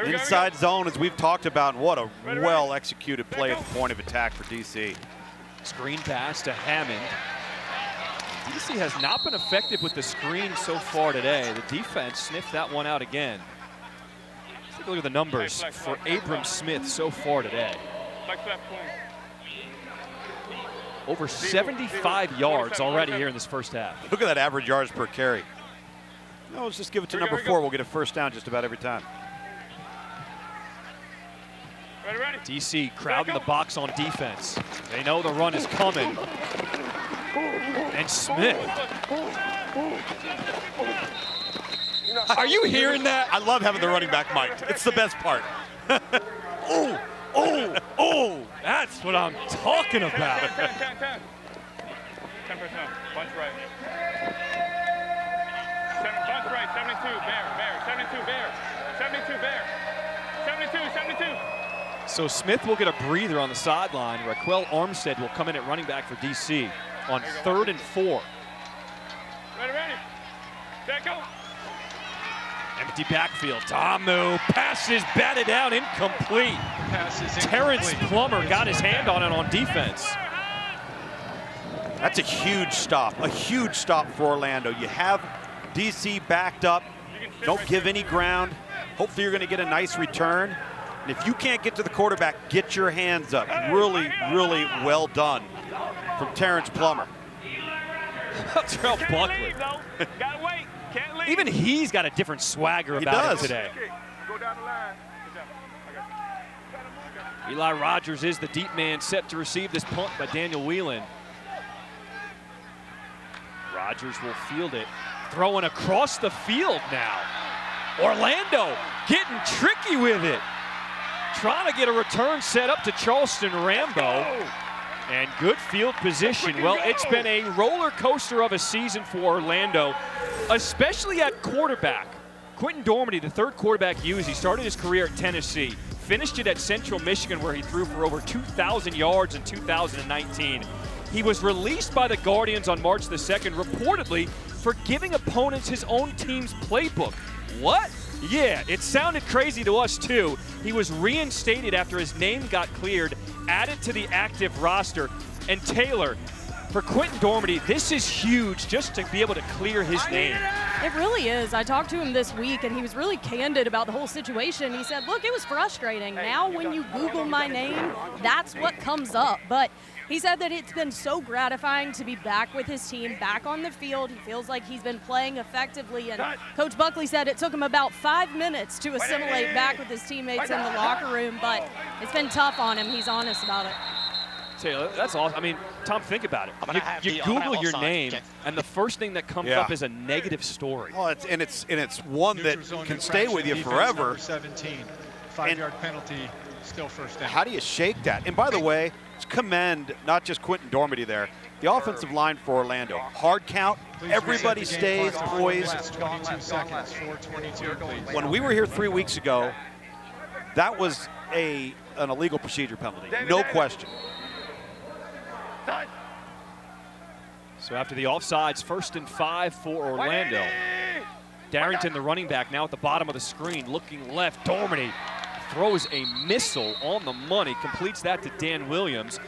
Inside zone, as we've talked about, and what a well-executed play at the point of attack for DC. Screen pass to Hammond. DC has not been effective with the screen so far today. The defense sniffed that one out again. Let's take a look at the numbers for Abram Smith so far today. Over 75 yards already here in this first half. Look at that average yards per carry. No, let's just give it to number 4. We'll get a first down just about every time. DC crowding the box on defense. They know the run is coming. And Smith. Are you hearing that? I love having the running back mic'd. It's the best part. Oh, that's what I'm talking about. 10%. Bunch right. Bunch right, 72, bear. 72, bear. 72, bear. 72. So Smith will get a breather on the sideline. Raquel Armstead will come in at running back for DC on 3rd and 4. Ready. Set, go. Empty backfield. Tamu passes batted down, incomplete. Terrence Plummer got his hand on it on defense. That's a huge stop for Orlando. You have DC backed up. Don't give any ground. Hopefully you're going to get a nice return. And if you can't get to the quarterback, get your hands up. Really, really well done from Terrence Plummer. Terrell Buckley. Gotta wait. Can't leave. Even he's got a different swagger about him today. Go down the line. Eli Rogers is the deep man set to receive this punt by Daniel Whelan. Rogers will field it. Throwing across the field now. Orlando getting tricky with it. Trying to get a return set up to Charleston Rambo. And good field position. Well, it's been a roller coaster of a season for Orlando, especially at quarterback. Quentin Dormady, the 3rd quarterback used. He started his career at Tennessee, finished it at Central Michigan, where he threw for over 2,000 yards in 2019. He was released by the Guardians on March the 2nd, reportedly for giving opponents his own team's playbook. What? Yeah, it sounded crazy to us too. He was reinstated after his name got cleared, added to the active roster. And Taylor, for Quentin Dormady, this is huge just to be able to clear his name. It really is. I talked to him this week, and he was really candid about the whole situation. He said, look, it was frustrating. Now when you Google my name, that's what comes up. But he said that it's been so gratifying to be back with his team, back on the field. He feels like he's been playing effectively. And Coach Buckley said it took him about 5 minutes to assimilate back with his teammates in the locker room. But it's been tough on him. He's honest about it. Taylor, that's awesome. I mean, Tom, think about it. You Google your name, and the first thing that comes up is a negative story. Oh, it's one that can stay with you forever. 17, 5-yard penalty, still first down. How do you shake that? And by the way, let's commend not just Quentin Dormady there, The offensive line for Orlando, hard count, everybody stays poised. 22 seconds, 4:22, please. When we were here 3 weeks ago, that was an illegal procedure penalty, no question. So after the offsides, 1st and 5 for Orlando. Darrington, the running back, now at the bottom of the screen, looking left. Dormady throws a missile on the money, completes that to Dan Williams.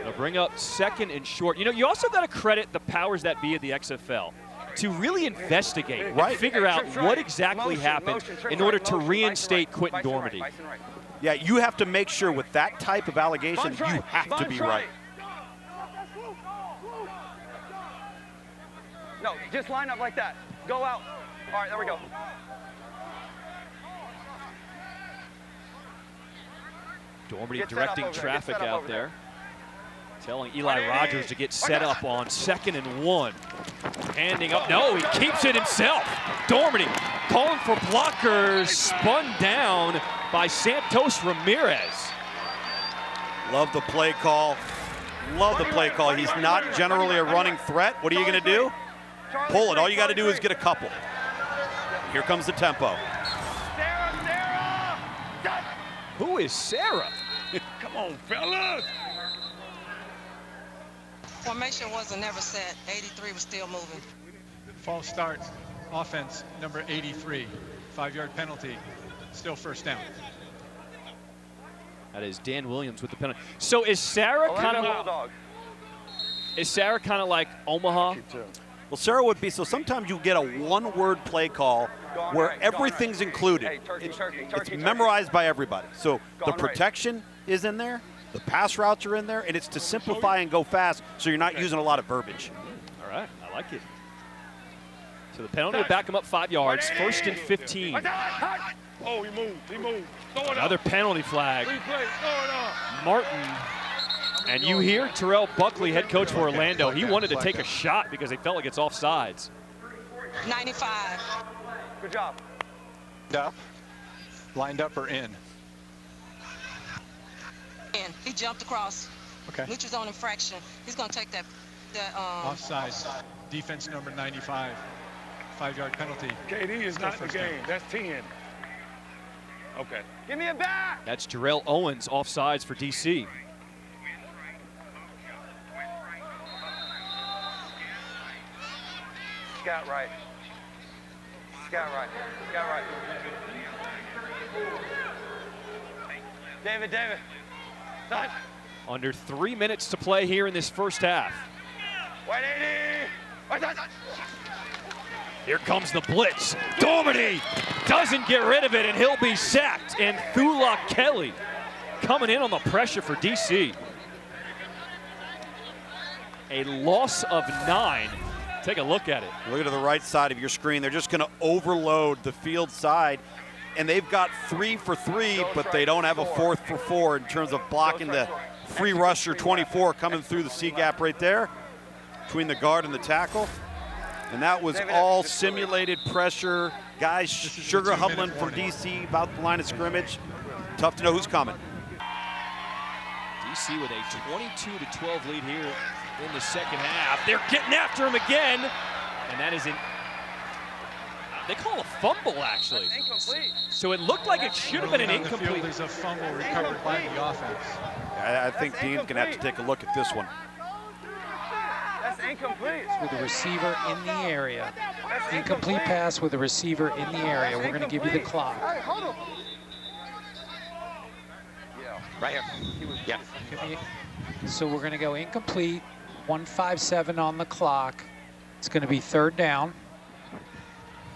They'll bring up 2nd and short. You know, you also got to credit the powers that be at the XFL to really investigate and figure out what exactly happened in order to reinstate Quentin Dormady. Yeah, you have to make sure with that type of allegation, you have to be right. No, just line up like that. Go out. All right, there we go. Dormady directing traffic out there. Telling Eli Rogers to get set up on 2nd and 1. Handing up, no, he keeps it himself. Dormady calling for blockers, spun down by Santos Ramirez. Love the play call. Love the play call. He's not generally a running threat. What are you going to do? Pull it. All you got to do is get a couple. Here comes the tempo. Who is Sarah? Come on, fellas. Formation wasn't never set. 83 was still moving. False start, offense, number 83. 5-yard penalty, still 1st down. That is Dan Williams with the penalty. So is Sarah kind of like Omaha? Well, Sarah would be. So sometimes you get a one-word play call where everything's included. It's memorized by everybody. So the protection is in there, the pass routes are in there, and it's to simplify and go fast so you're not using a lot of verbiage. All right, I like it. So the penalty will back him up 5 yards, 1st and 15. Oh, he moved. Another penalty flag. Martin, and you hear Terrell Buckley, head coach for Orlando, he wanted to take a shot because they felt like it's offsides. 95. Good job. Up. Lined up or in? In. He jumped across. Okay. Lucha's on infraction. He's going to take that. Offside. Defense number 95. 5-yard penalty. KD is not in the game. That's 10. Okay. Give me a back. That's Jarrell Owens offsides for DC. Scout right. Scout right. Scout right. David. Done. Under 3 minutes to play here in this 1st half. 180. Here comes the blitz. Dormady doesn't get rid of it, and he'll be sacked. And Thula Kelly coming in on the pressure for DC. A loss of 9. Take a look at it. Look at the right side of your screen. They're just going to overload the field side, and they've got 3 for 3, but they don't have a 4th for 4 in terms of blocking the free rusher 24 coming through the C gap right there between the guard and the tackle. And that was all simulated pressure. Guys sugar huddling from DC about the line of scrimmage. Tough to know who's coming. DC with a 22-12 lead here in the 2nd half. They're getting after him again. And that is they call a fumble, actually. So it looked like it should have been an incomplete. There's a fumble recovered by the offense. I think Dean's going to have to take a look at this one. That's incomplete. With the receiver in the area. Incomplete pass with the receiver in the area. We're going to give you the clock. Hey, hold on. Right here. Yeah. So we're going to go incomplete. 1:57 on the clock. It's going to be 3rd down.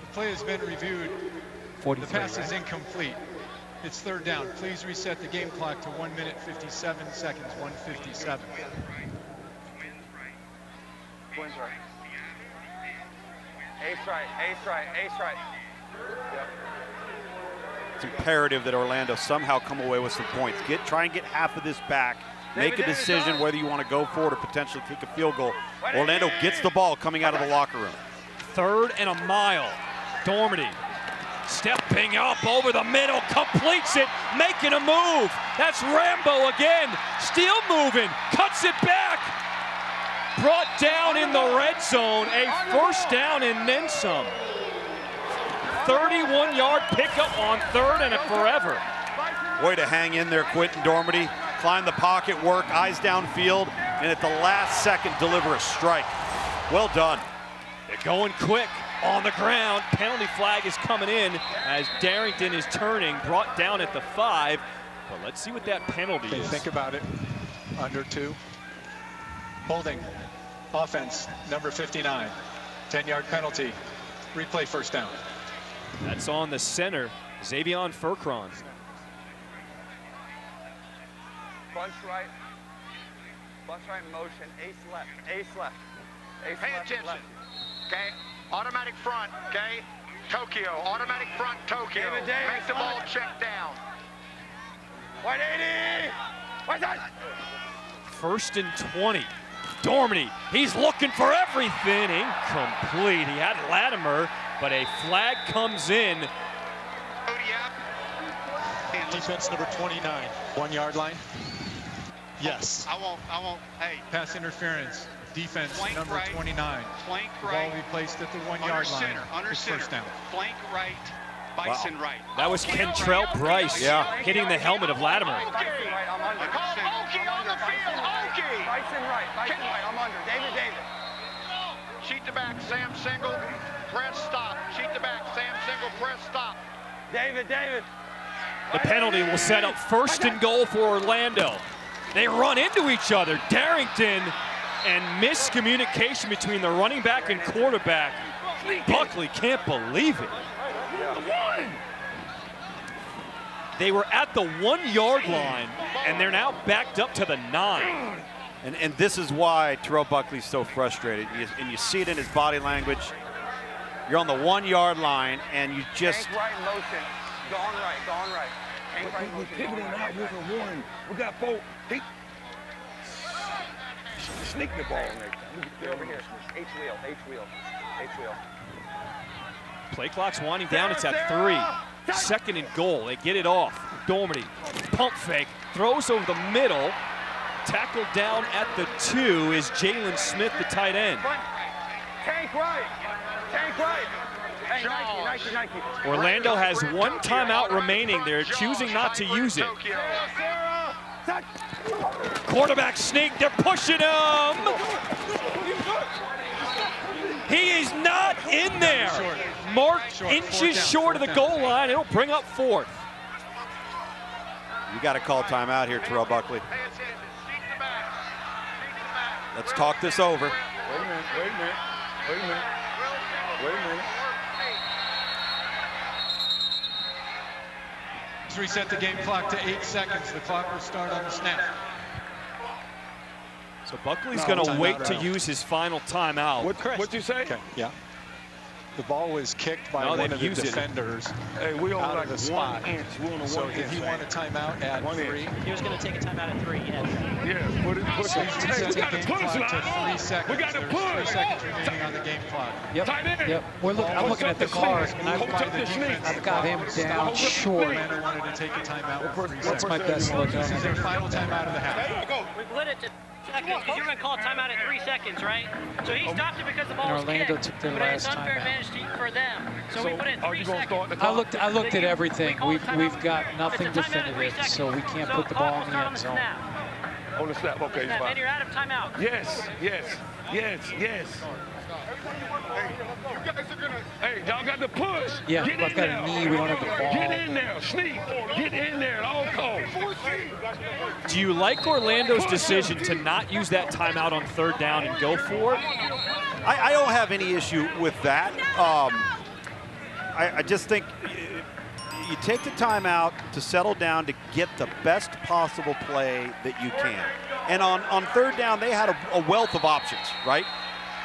The play has been reviewed. 43, the pass is incomplete. It's 3rd down. Please reset the game clock to 1 minute 57 seconds. 1:57. Twins right. Ace right. Yep. It's imperative that Orlando somehow come away with some points. Try and get half of this back. Make a decision whether you want to go for it or potentially kick a field goal. Orlando gets the ball coming out of the locker room. 3rd and a mile. Dormady stepping up over the middle, completes it, making a move. That's Rambo again, still moving, cuts it back. brought down in the red zone. A first down and then some. 31-yard pickup on third and a forever. Way to hang in there, Quentin Dormady. Climb the pocket, work, eyes downfield, and at the last second deliver a strike. Well done. They're going quick on the ground. Penalty flag is coming in as Darrington is turning, brought down at the 5. But let's see what that penalty is. Think about it. Under 2. Holding. Offense, number 59. 10-yard penalty. Replay first down. That's on the center, Xavion Furcron. Bunch right motion, ace left, ace left. Ace Pay left, attention. left. Okay, automatic front, okay? Tokyo, automatic front, Tokyo. David Davis, Make the ball check down. 180! What's that? First and 20. Dormady, he's looking for everything. Incomplete. He had Latimer, but a flag comes in. Defense number 29. 1-yard line. Yes. I won't, hey. Pass interference. Defense Flank number right, 29. Flank The right. ball will be placed at the 1-yard line. Under center. First down. Flank right. Bison right. That was Kentrell Bryce hitting the helmet of Latimer. Bison right, I'm under. Okie on the field, Okie! Bison right, I'm under. David. Sheet to back, Sam single, press stop. Sheet to back, Sam single, press stop. David. The penalty will set up first and goal for Orlando. They run into each other. Darrington and miscommunication between the running back and quarterback. Buckley can't believe it. They were at the 1-yard line, and they're now backed up to the 9. And this is why Terrell Buckley's so frustrated. And you see it in his body language. You're on the 1-yard line, and you just... Tank right motion, gone right. Tank right motion, Pivoting out with a 1. We got 4. Sneak the ball next time. Get over here. H-wheel. Play clock's winding down. It's at 3. Second and goal. They get it off. Dormady, pump fake, throws over the middle. Tackled down at the 2 is Jalen Smith, the tight end. Tank right. Hey, Nike. Orlando has 1 timeout remaining. They're choosing not to use it. Quarterback sneak, they're pushing him. He is not in there. Marked inches short of the goal line. It'll bring up 4th. You got to call timeout here, Terrell Buckley. Let's talk this over. Wait a minute. Let's reset the game clock to 8 seconds. The clock will start on the snap. So Buckley's going to wait to use his final timeout. What'd you say? Okay, yeah. The ball was kicked by one of the defenders Hey, we on out like of the spot. 1 inch. We on a So 1 did inch. he want a timeout at 3? He was going to take a timeout at 3, yeah. Yeah, put it. Hey, we got to push, to 3 seconds. We got to There's push. 3 seconds remaining on the game clock. Yep. Yep. I'm looking at the clock, and I've got him down short. Orlando wanted to take a timeout with 3 seconds. That's my best look. This is their final timeout of the half. We put it to seconds because you're going to call a timeout at 3 seconds, right? So he stopped it because the ball was Orlando kicked. took their But it's last unfair timeout. advantage for them. So we put it at 3 seconds. I looked at everything. We've got nothing definitive, so we can't put the ball in the end zone. On the snap, okay, it's fine. And you're out of timeout. Yes. Hey, y'all got to push. Yeah, Get I've in got there. a knee. We don't have the ball. Get in there, sneak. Get in there at all costs. Do you like Orlando's decision to not use that timeout on 3rd down and go for it? I don't have any issue with that. I just think you take the timeout to settle down to get the best possible play that you can. And on 3rd down, they had a wealth of options, right?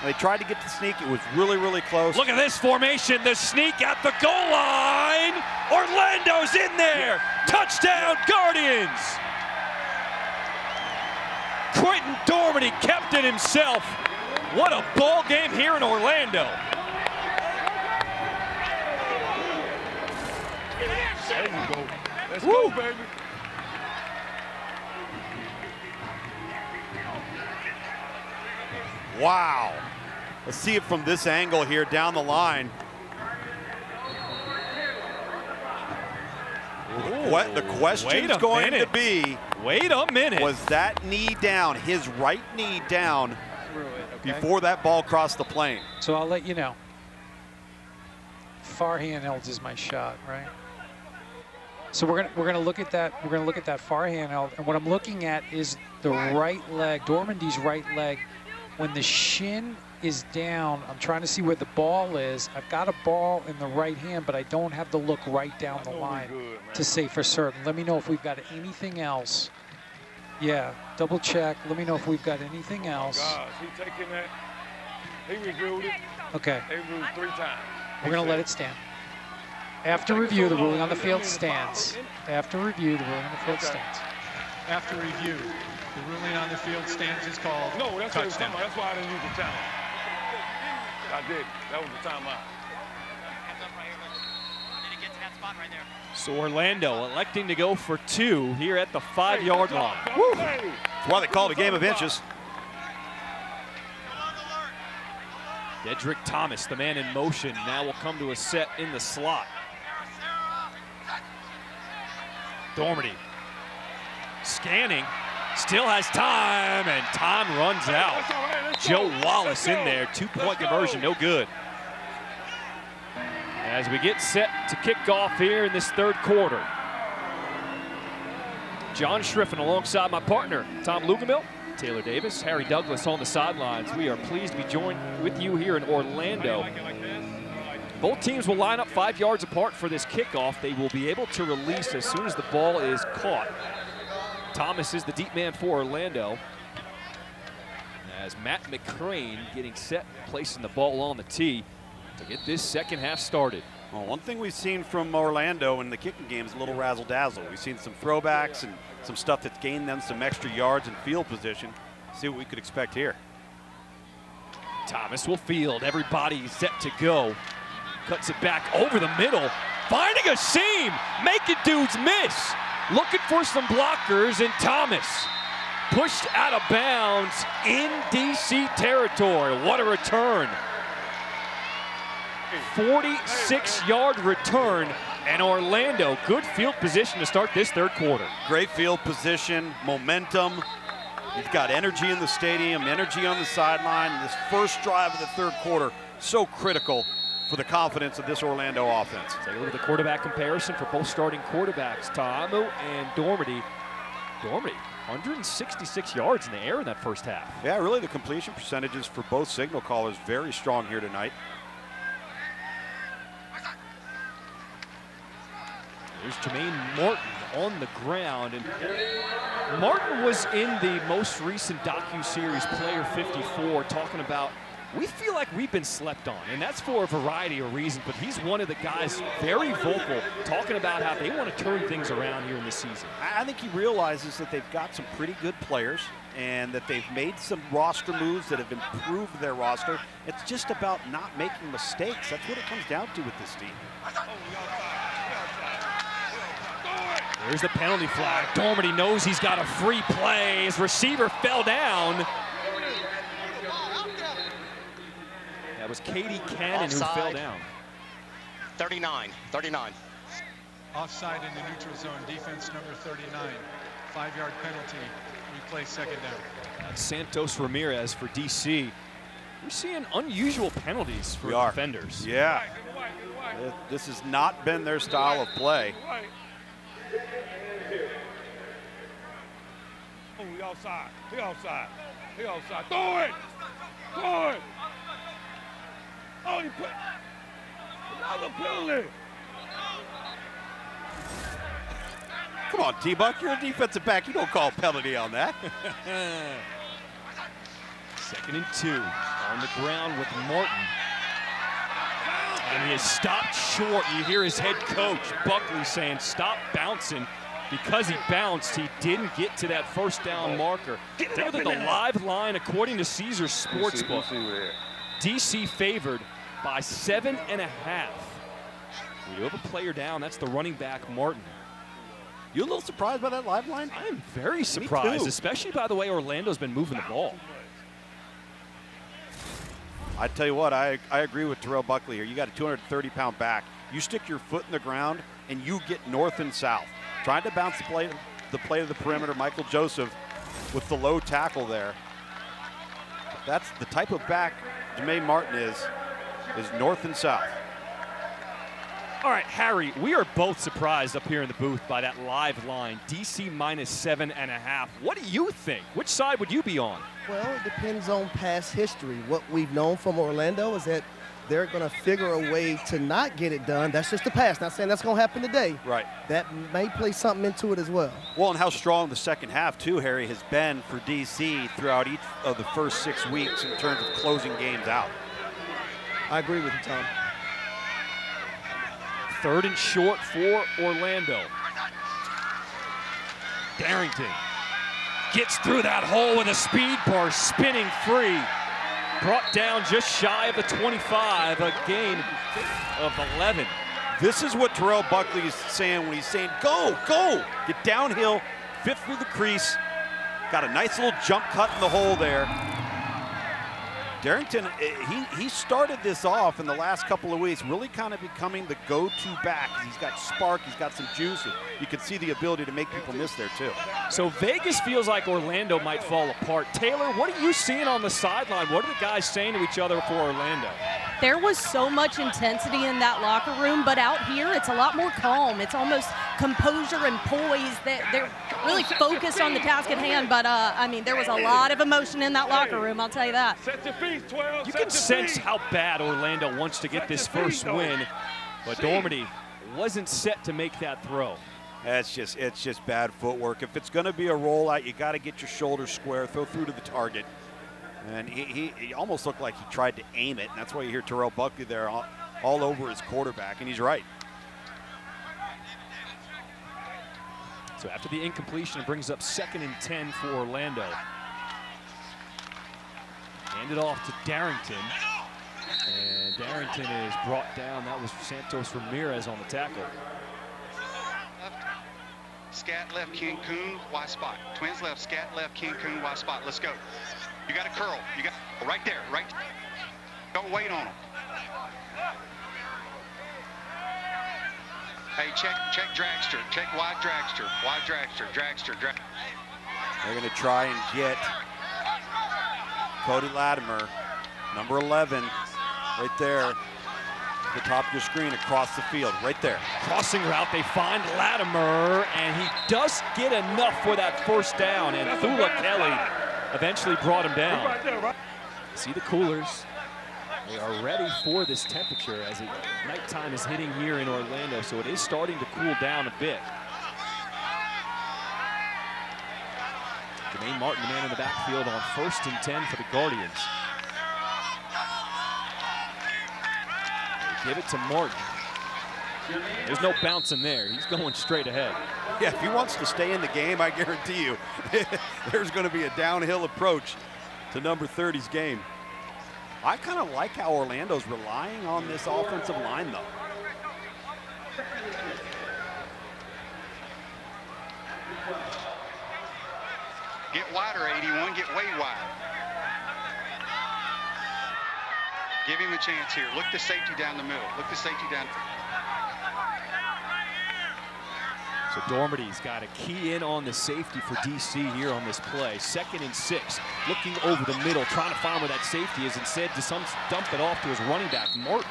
They tried to get the sneak. It was really, really close. Look at this formation. The sneak at the goal line. Orlando's in there. Touchdown, Guardians. Quentin Dormady kept it himself. What a ball game here in Orlando. There you go. Let's Woo. go, baby. Wow. Let's see it from this angle here down the line. What the question is going to be, wait a minute, was that knee down, his right knee down, before that ball crossed the plane? So I'll let you know. Far handheld is my shot, right? So we're gonna look at that. We're gonna look at that far handheld, and what I'm looking at is the right leg, Dormandy's right leg. When the shin is down, I'm trying to see where the ball is. I've got a ball in the right hand, but I don't have the look right down the line to say for certain. Let me know if we've got anything else. Yeah, double check. Let me know if we've got anything else. Gosh, he taking that. He reviewed it. Okay. They reviewed 3 times. We're going to let it stand. After review, the ruling on the field stands. After review, the ruling on the field stands. After review, the ruling on the field stands is called No, that's what he was touchdown. talking about. That's why I didn't use the timeout. I did. That was the timeout. So Orlando electing to go for 2 here at the 5-yard line. Woo. That's why they call it a game of inches. Dedrick Thomas, the man in motion, now will come to a set in the slot. Dormady scanning, still has time, and time runs out. Joe Wallace in there, 2-point conversion, no good. As we get set to kick off here in this 3rd quarter. John Schriffen alongside my partner, Tom Lugamill, Taylor Davis, Harry Douglas on the sidelines. We are pleased to be joined with you here in Orlando. Both teams will line up 5 yards apart for this kickoff. They will be able to release as soon as the ball is caught. Thomas is the deep man for Orlando. As Matt McCrane getting set, placing the ball on the tee to get this second half started. Well, one thing we've seen from Orlando in the kicking game is a little razzle-dazzle. We've seen some throwbacks and some stuff that's gained them some extra yards in field position. See what we could expect here. Thomas will field, everybody set to go. Cuts it back over the middle, finding a seam, making dudes miss. Looking for some blockers, and Thomas pushed out of bounds in DC territory. What a return. 46-yard return, and Orlando, good field position to start this 3rd quarter. Great field position, momentum. You've got energy in the stadium, energy on the sideline. This first drive of the 3rd quarter, so critical for the confidence of this Orlando offense. Take a look at the quarterback comparison for both starting quarterbacks, Ta'amu and Dormady. Dormady, 166 yards in the air in that first half. Yeah, really the completion percentages for both signal callers very strong here tonight. There's Jermaine Martin on the ground, and Martin was in the most recent docu-series Player 54 talking about, we feel like we've been slept on, and that's for a variety of reasons, but he's one of the guys very vocal talking about how they want to turn things around here in this season. I think he realizes that they've got some pretty good players and that they've made some roster moves that have improved their roster. It's just about not making mistakes. That's what it comes down to with this team. There's the penalty flag. Dormady knows he's got a free play. His receiver fell down. That was Katie Cannon who fell down. 39. Offside in the neutral zone, defense number 39. 5-yard penalty, replay 2nd down. Santos Ramirez for DC. We're seeing unusual penalties for defenders. Yeah. This has not been their style of play. Oh, he outside. He outside. He outside. Throw it. Throw it. Oh, he put another penalty. Come on, T-Buck, you're a defensive back. You don't call a penalty on that. 2nd and 2 on the ground with Martin. And he is stopped short. You hear his head coach, Buckley, saying, stop bouncing. Because he bounced, he didn't get to that first down marker. Take a look at the live line according to Caesars Sportsbook. DC favored by 7.5. We do have a player down. That's the running back, Martin. You a little surprised by that live line? I am very surprised, especially by the way Orlando's been moving the ball. I tell you what, I agree with Terrell Buckley here. You got a 230-pound back. You stick your foot in the ground and you get north and south. Trying to bounce the play to the perimeter. Michael Joseph with the low tackle there. That's the type of back Jermaine Martin is north and south. All right, Harry, we are both surprised up here in the booth by that live line, DC -7.5. What do you think? Which side would you be on? Well, it depends on past history. What we've known from Orlando is that they're going to figure a way to not get it done. That's just the past. Not saying that's going to happen today. Right. That may play something into it as well. Well, and how strong the second half, too, Harry, has been for DC throughout each of the first 6 weeks in terms of closing games out. I agree with you, Tom. 3rd and short for Orlando. Darrington gets through that hole with a speed burst, spinning free. Brought down just shy of the 25, a gain of 11. This is what Terrell Buckley is saying when he's saying, go, go, get downhill, fit through the crease. Got a nice little jump cut in the hole there. Darrington, he started this off in the last couple of weeks, really kind of becoming the go-to back. He's got spark, he's got some juice. You can see the ability to make people miss there, too. So Vegas feels like Orlando might fall apart. Taylor, what are you seeing on the sideline? What are the guys saying to each other for Orlando? There was so much intensity in that locker room, but out here it's a lot more calm. It's almost composure and poise. They're really focused on the task at hand, but I mean, there was a lot of emotion in that locker room, I'll tell you that. You can sense how bad Orlando wants to get this first win, but Dormady wasn't set to make that throw. It's just bad footwork. If it's going to be a rollout, you got to get your shoulders square, throw through to the target. And he almost looked like he tried to aim it, and that's why you hear Terrell Buckley there all over his quarterback, and he's right. So after the incompletion, it brings up 2nd and 10 for Orlando. Handed off to Darrington. And Darrington is brought down. That was Santos Ramirez on the tackle. Scat left, Cancun, Y spot. Twins left, scat left, Cancun, Y spot. Let's go. You got a curl. You got right there, right. Don't wait on them. Hey, check dragster. Check wide dragster. Wide dragster. Dragster. They're going to try and get Cody Latimer, number 11, right there. The top of your screen across the field, right there. Crossing route, they find Latimer, and he does get enough for that first down, and Thula Kelly eventually brought him down. See the coolers. They are ready for this temperature as nighttime is hitting here in Orlando, so it is starting to cool down a bit. Jermaine Martin, the man in the backfield on 1st and 10 for the Guardians. They give it to Martin. There's no bouncing there. He's going straight ahead. Yeah, if he wants to stay in the game, I guarantee you, there's going to be a downhill approach to number 30's game. I kind of like how Orlando's relying on this offensive line, though. Get wider, 81. Get way wide. Give him a chance here. Look the safety down the middle. Look the safety down. So Dormady's got to key in on the safety for DC here on this play. 2nd and 6, looking over the middle, trying to find where that safety is. Instead, to dump it off to his running back, Martin.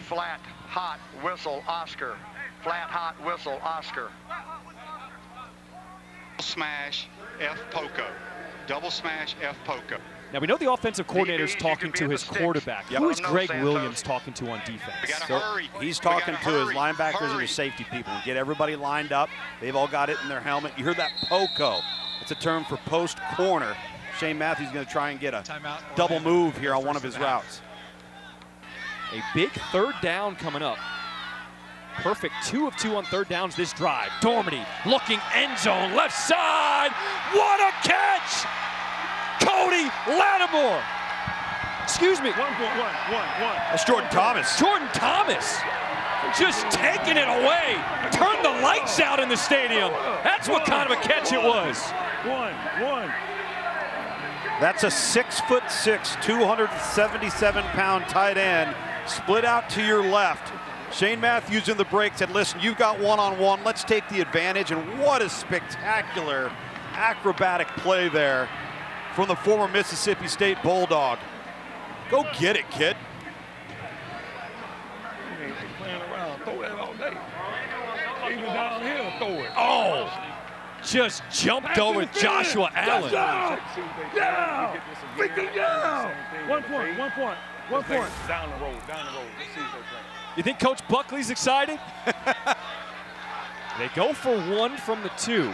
Flat, hot, whistle, Oscar. Flat, hot, whistle, Oscar. Smash, F Poco. Double smash, F Poco. Now, we know the offensive coordinator is talking to his quarterback. Who is Greg Williams talking to on defense? So he's talking to his linebackers and his safety people. Get everybody lined up. They've all got it in their helmet. You hear that Poco. It's a term for post corner. Shane Matthews is going to try and get a double move here on one of his routes. A big 3rd down coming up. Perfect 2 of 2 on 3rd downs this drive. Dormady looking end zone, left side. What a catch! Cody Lattimore. Excuse me. One. That's Jordan Thomas. Jordan Thomas just taking it away. Turned the lights out in the stadium. That's what kind of a catch it was. One. That's a 6'6", 277-pound tight end. Split out to your left. Shane Matthews in the break said, listen, you've got one-on-one. Let's take the advantage. And what a spectacular acrobatic play there from the former Mississippi State Bulldog. Go get it, kid. He ain't playing around. Throw that all day. Even down here, throw it. Oh, just jumped over Joshua Allen. Down. Freaking down. 1 point. Down the road. Let's see if they play. You think Coach Buckley's excited? They go for one from the 2.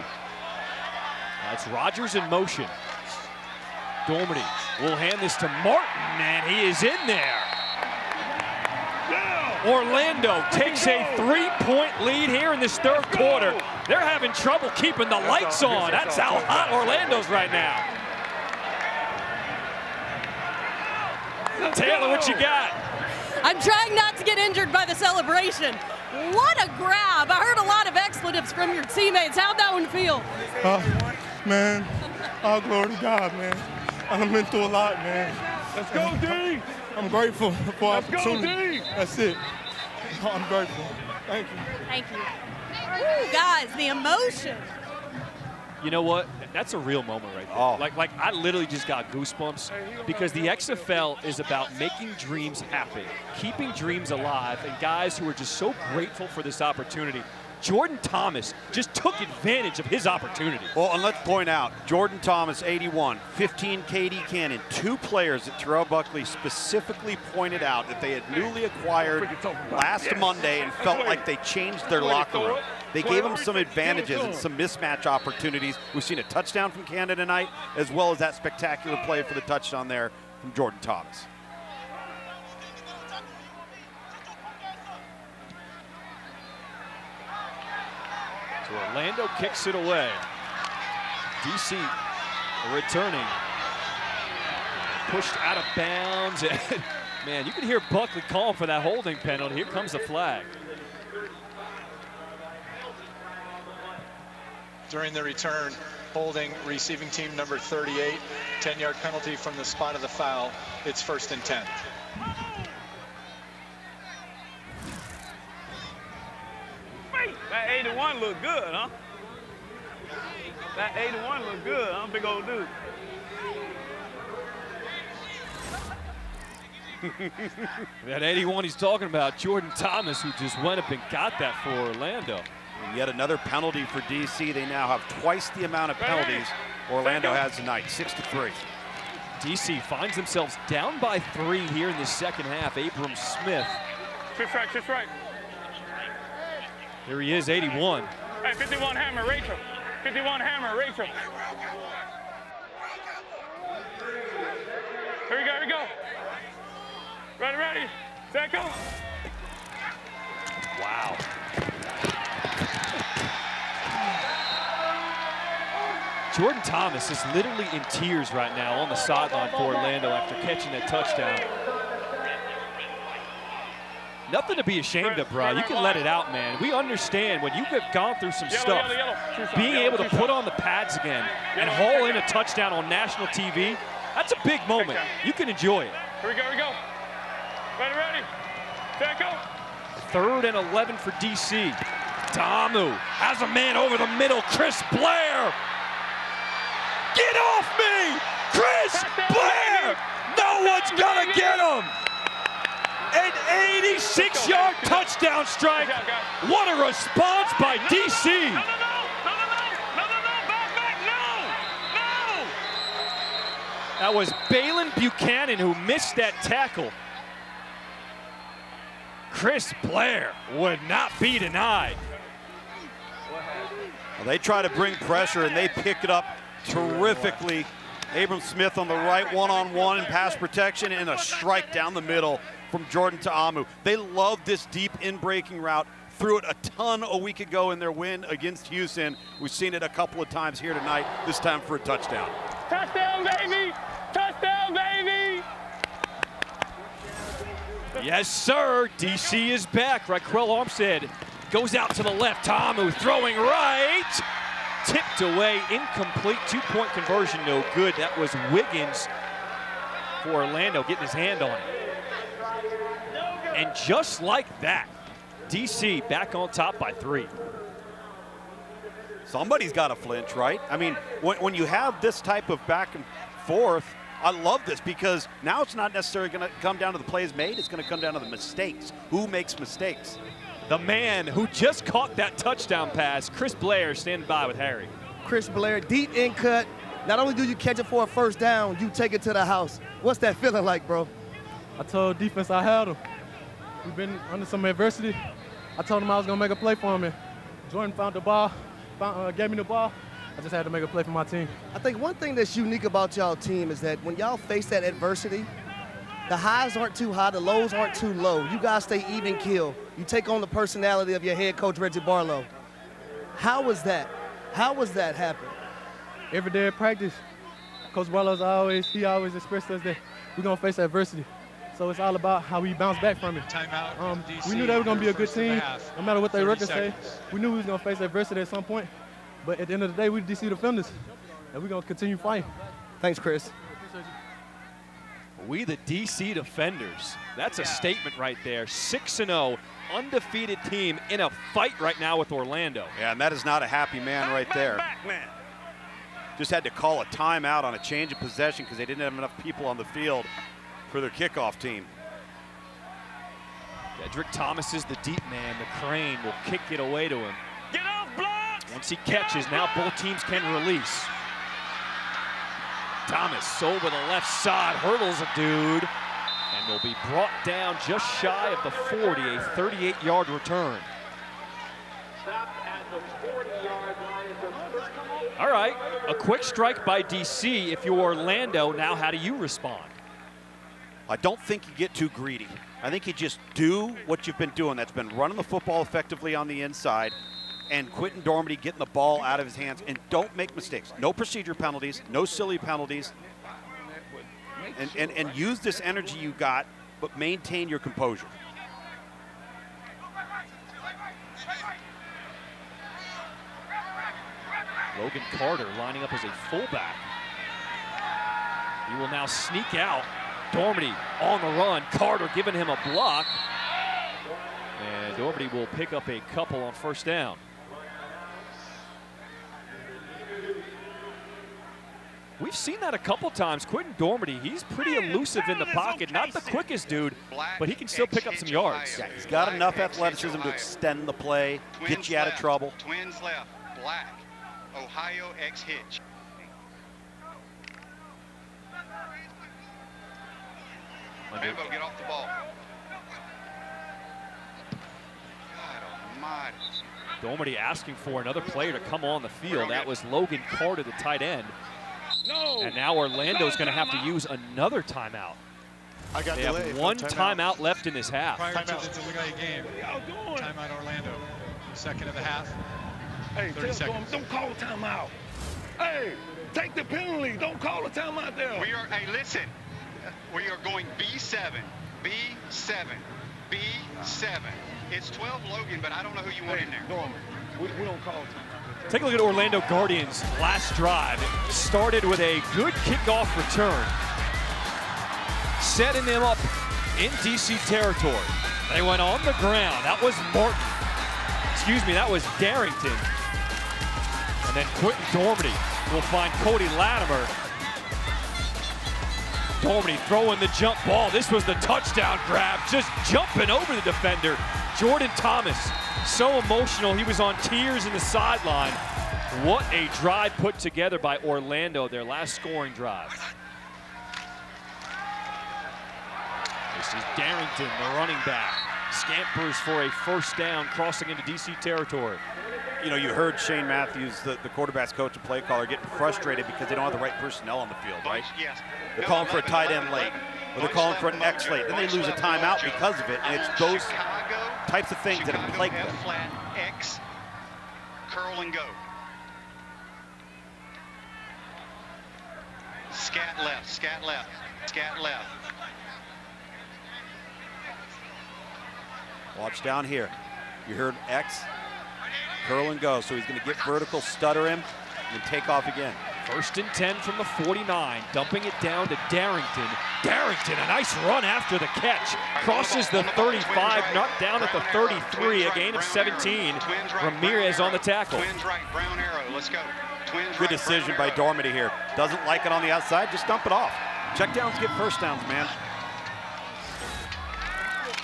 That's Rodgers in motion. Dormady will hand this to Martin, and he is in there. Orlando takes a 3-point lead here in this third quarter. They're having trouble keeping the lights on. That's how hot Orlando's right now. Taylor, what you got? I'm trying not to get injured by the celebration. What a grab. I heard a lot of expletives from your teammates. How'd that one feel? Man, all glory to God, man. I've been through a lot, man. Let's go, D. I'm grateful for opportunity. Go, D. That's it. I'm grateful. Thank you. Thank you. Ooh, guys, the emotion. You know what? That's a real moment right there. Oh. Like I literally just got goosebumps because the XFL is about making dreams happen, keeping dreams alive, and guys who are just so grateful for this opportunity. Jordan Thomas just took advantage of his opportunity. Well, and let's point out, Jordan Thomas, 81, 15, KD Cannon, 2 players that Terrell Buckley specifically pointed out that they had newly acquired last Monday and felt like they changed their locker room. They gave them some advantages and some mismatch opportunities. We've seen a touchdown from Canada tonight, as well as that spectacular play for the touchdown there from Jordan Thomas. So Orlando kicks it away. DC returning. Pushed out of bounds. And man, you can hear Buckley calling for that holding penalty. Here comes the flag. During the return, holding receiving team number 38, 10-yard penalty from the spot of the foul. It's 1st and 10. That 81 look good, huh? That 81 look good, huh? Big old dude. That 81 he's talking about, Jordan Thomas, who just went up and got that for Orlando. And yet another penalty for DC. They now have twice the amount of penalties Orlando has tonight, 6-3. DC finds themselves down by 3 here in the second half. Abram Smith. Just right. Here he is, 81. Hey, 51 hammer, Rachel. 51 hammer, Rachel. Here we go. Ready, set, go. Wow. Jordan Thomas is literally in tears right now on the sideline for Orlando after catching that touchdown. Nothing to be ashamed of, bro. You can let it out, man. We understand when you have gone through some stuff, being able to put on the pads again and haul in a touchdown on national TV, that's a big moment. You can enjoy it. Here we go. Ready. Set, go. 3rd and 11 for DC. Tamu has a man over the middle. Chris Blair. Get off me! Chris Blair! No one's gonna get him! An 86-yard touchdown strike. What a response by DC. No. That was Balin Buchanan who missed that tackle. Chris Blair would not be denied. Well, they try to bring pressure and they pick it up terrifically. Abram Smith on the right, one-on-one in pass protection, and a strike down the middle from Jordan Ta'amu. They love this deep in-breaking route. Threw it a ton a week ago in their win against Houston. We've seen it a couple of times here tonight, this time for a touchdown. Touchdown, baby! Touchdown, baby! Yes, sir. DC is back. Raquel Armstead goes out to the left. Tamu throwing right. Tipped away. Incomplete. 2-point conversion. No good. That was Wiggins for Orlando getting his hand on it. And just like that, DC back on top by 3. Somebody's got to flinch, right? I mean, when you have this type of back and forth, I love this because now it's not necessarily going to come down to the plays made. It's going to come down to the mistakes. Who makes mistakes? The man who just caught that touchdown pass, Chris Blair, standing by with Harry. Chris Blair, deep in cut. Not only do you catch it for a first down, you take it to the house. What's that feeling like, bro? I told defense I had them. We've been under some adversity. I told him I was going to make a play for him. And Jordan found the ball, gave me the ball. I just had to make a play for my team. I think one thing that's unique about y'all team is that when y'all face that adversity, the highs aren't too high, the lows aren't too low. You guys stay even keel. You take on the personality of your head coach, Reggie Barlow. How was that? How was that happen? Every day at practice, Coach Barlow always expressed us that we're going to face adversity. So it's all about how we bounce back from it. Timeout. We knew they were going to be a good team, no matter what their record say. We knew we was going to face adversity at some point. But at the end of the day, we DC defenders, and we're going to continue fighting. Thanks, Chris. We the DC Defenders. That's a statement right there. 6-0, undefeated team in a fight right now with Orlando. Yeah, and that is not a happy man right there. Just had to call a timeout on a change of possession because they didn't have enough people on the field for their kickoff team. Dedrick Thomas is the deep man. The crane will kick it away to him. Get off blocks! Once he catches, now both teams can release. Thomas over the left side, hurdles a dude, and will be brought down just shy of the 40, a 38-yard return. All right, a quick strike by DC. If you're Orlando, now how do you respond? I don't think you get too greedy. I think you just do what you've been doing. That's been running the football effectively on the inside and Quentin Dormady getting the ball out of his hands. And don't make mistakes. No procedure penalties, no silly penalties. And use this energy you got, but maintain your composure. Logan Carter lining up as a fullback. He will now sneak out. Dormady on the run. Carter giving him a block. And Dormady will pick up a couple on first down. We've seen that a couple times. Quentin Dormady, he's pretty elusive in the pocket. Not the quickest dude, but he can still pick up some yards. Yeah, he's got enough athleticism to extend the play, get you out of trouble. Twins left, Black, Ohio X Hitch. Rambo, get off the ball. God almighty. Dormady asking for another player to come on the field. That was Logan Carter, the tight end. No. And now Orlando's going to have to use another timeout. They have one timeout left in this half. Prior to the delay game. Timeout Orlando. Second of the half. Hey, 30 seconds. Don't call a timeout. Hey, take the penalty. Don't call a timeout there. We are, hey, listen. We are going B7, B7, B7. It's 12 Logan, but I don't know who you want in there. We don't call it. Take a look at Orlando Guardians' last drive. It started with a good kickoff return, setting them up in DC territory. They went on the ground. That was Martin. Excuse me, that was Darrington. And then Quentin Dormady will find Cody Latimer. Dormady throwing the jump ball. This was the touchdown grab, just jumping over the defender. Jordan Thomas, so emotional. He was on tears in the sideline. What a drive put together by Orlando, their last scoring drive. This is Darrington, the running back. Scampers for a first down, crossing into DC territory. You know, you heard Shane Matthews, the quarterback's coach and play caller, getting frustrated because they don't have the right personnel on the field, right? Yes. They're calling for a tight end late, or they're calling for an X late. Then they lose a timeout because of it, and it's those types of things that have plagued them. Flat, X, curl and go. Scat left, scat left, scat left. Watch down here. You heard X, curl and go. So he's going to get vertical, stutter him, and take off again. 1st and 10 from the 49, dumping it down to Darrington. Darrington, a nice run after the catch. Crosses the 35, knocked down at the 33, a gain of 17. Ramirez on the tackle. Twins right, brown arrow, let's go. Twins Good decision by Dormady here. Doesn't like it on the outside, just dump it off. Check downs get first downs, man.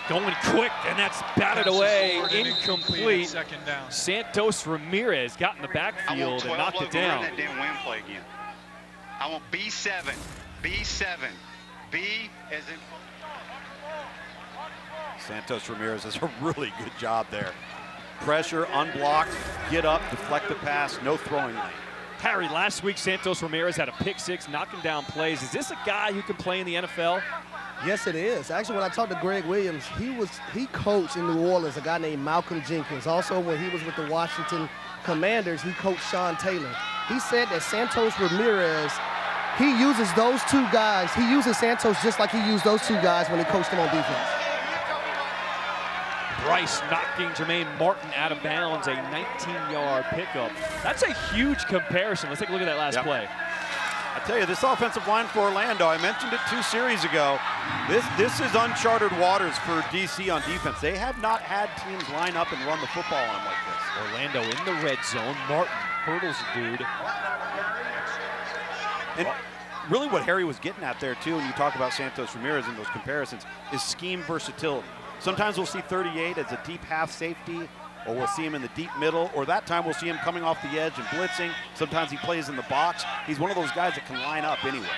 Going quick, and that's batted away, incomplete. Second down. Santos Ramirez got in the backfield and knocked it down. That damn win play again. I want B7, B7, B as in. Santos Ramirez does a really good job there. Pressure, unblocked, get up, deflect the pass, no throwing lane. Harry, last week Santos Ramirez had a pick 6, knocking down plays. Is this a guy who can play in the NFL? Yes, it is. Actually, when I talked to Greg Williams, he coached in New Orleans a guy named Malcolm Jenkins. Also, when he was with the Washington Commanders, he coached Sean Taylor. He said that Santos Ramirez, he uses those two guys. He uses Santos just like he used those two guys when he coached him on defense. Bryce knocking Jermaine Martin out of bounds, a 19-yard pickup. That's a huge comparison. Let's take a look at that last play. I tell you, this offensive line for Orlando, I mentioned it 2 series ago. This is uncharted waters for DC on defense. They have not had teams line up and run the football on them like this. Orlando in the red zone. Martin hurdles the dude. And really what Harry was getting at there too, when you talk about Santos Ramirez in those comparisons, is scheme versatility. Sometimes we'll see 38 as a deep half safety, or we'll see him in the deep middle, or that time we'll see him coming off the edge and blitzing. Sometimes he plays in the box. He's one of those guys that can line up anywhere.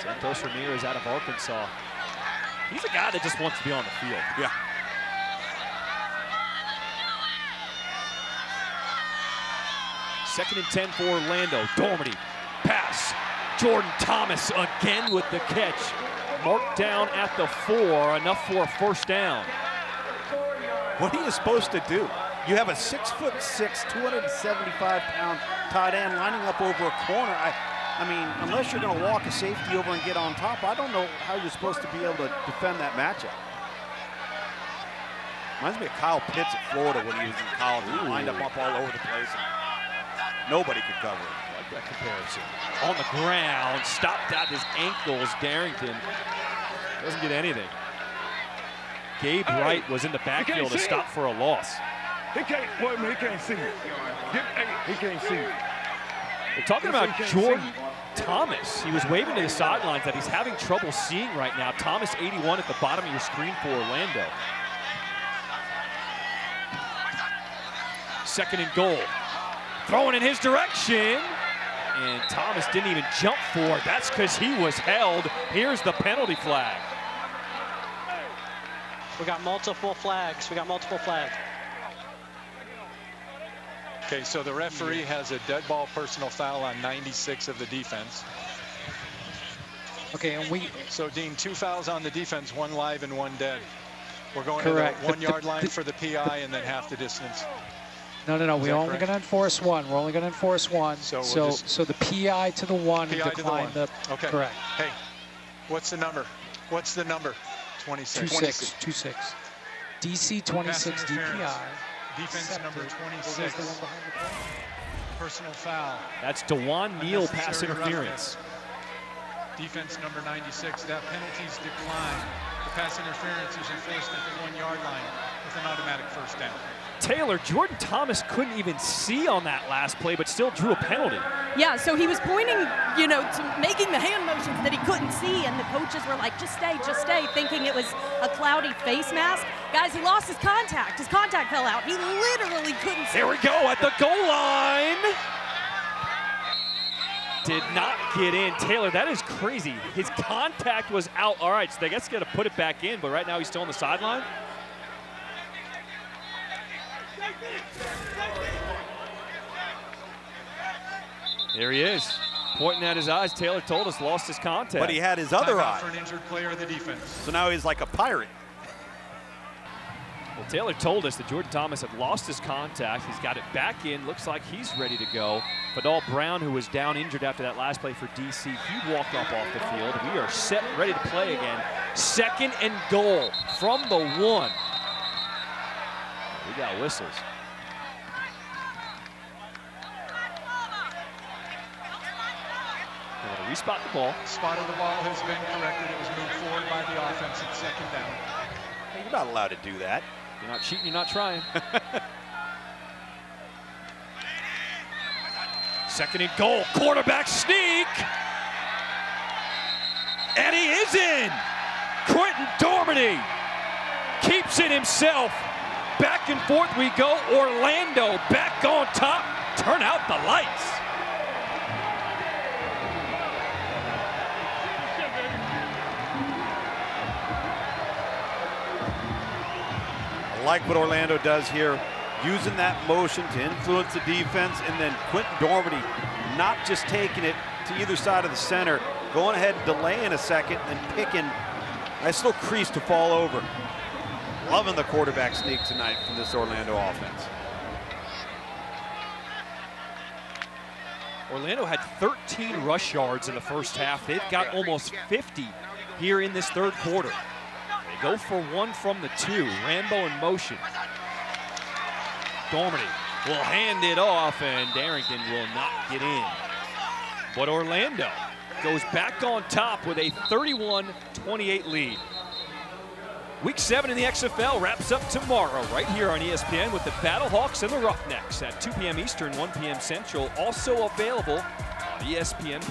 Santos Ramirez out of Arkansas. He's a guy that just wants to be on the field. Yeah. Second and 10 for Orlando. Dormady, pass. Jordan Thomas again with the catch. Marked down at the 4, enough for a first down. What are you supposed to do? You have a 6'6", 275-pound tight end lining up over a corner. I mean, unless you're going to walk a safety over and get on top, I don't know how you're supposed to be able to defend that matchup. Reminds me of Kyle Pitts at Florida when he was in college. He lined up all over the place. And nobody could cover it. I like that comparison. On the ground, stopped at his ankles. Darrington doesn't get anything. Gabe Wright was in the backfield to stop for a loss. He can't, wait a minute, he can't see it. He can't see it. We're talking about Jordan Thomas. He was waving to the sidelines that he's having trouble seeing right now. Thomas 81 at the bottom of your screen for Orlando. Second and goal. Throwing in his direction. And Thomas didn't even jump for it. That's because he was held. Here's the penalty flag. We got multiple flags. Okay, so the referee has a dead ball personal foul on 96 of the defense. Okay, and so Dean, 2 fouls on the defense, 1 live and 1 dead. We're going correct. to the 1 yard line for the PI and then half the distance. No. We're only going to enforce 1. We're only going to enforce 1. So the PI to the 1 PI decline to the 1. Okay. Correct. Hey, what's the number? 26. 26. DC 26 DPI. Defense number 26. Personal foul. That's DeJuan Neal pass interference. Defense number 96. That penalty's declined. The pass interference is enforced at the 1 yard line with an automatic first down. Taylor, Jordan Thomas couldn't even see on that last play, but still drew a penalty. Yeah, so he was pointing, to making the hand motions that he couldn't see, and the coaches were like, just stay, thinking it was a cloudy face mask. Guys, he lost his contact. His contact fell out. He literally couldn't see. Here we go at the goal line. Did not get in. Taylor, that is crazy. His contact was out. All right, so I guess got to put it back in, but right now he's still on the sideline. There he is, pointing at his eyes. Taylor told us lost his contact. But he had his other eye. For an injured player of the defense. So now he's like a pirate. Well, Taylor told us that Jordan Thomas had lost his contact. He's got it back in. Looks like he's ready to go. Fadal Brown, who was down injured after that last play for DC, he walked up off the field. We are set, ready to play again. 2nd and goal from the 1. We got whistles. We're going to respot the ball. Spot of the ball has been corrected. It was moved forward by the offense at 2nd down. Hey, you're not allowed to do that. You're not cheating, you're not trying. 2nd and goal, quarterback sneak. And he is in. Quentin Dormady keeps it himself. Back and forth we go. Orlando back on top. Turn out the lights. I like what Orlando does here, using that motion to influence the defense, and then Quentin Dormady not just taking it to either side of the center, going ahead and delaying a second and picking a nice little crease to fall over. Loving the quarterback sneak tonight from this Orlando offense. Orlando had 13 rush yards in the first half. They've got almost 50 here in this 3rd quarter. They go for 1 from the 2. Rambo in motion. Dormady will hand it off, and Darrington will not get in. But Orlando goes back on top with a 31-28 lead. Week 7 in the XFL wraps up tomorrow right here on ESPN with the Battlehawks and the Roughnecks at 2 p.m. Eastern, 1 p.m. Central. Also available on ESPN+.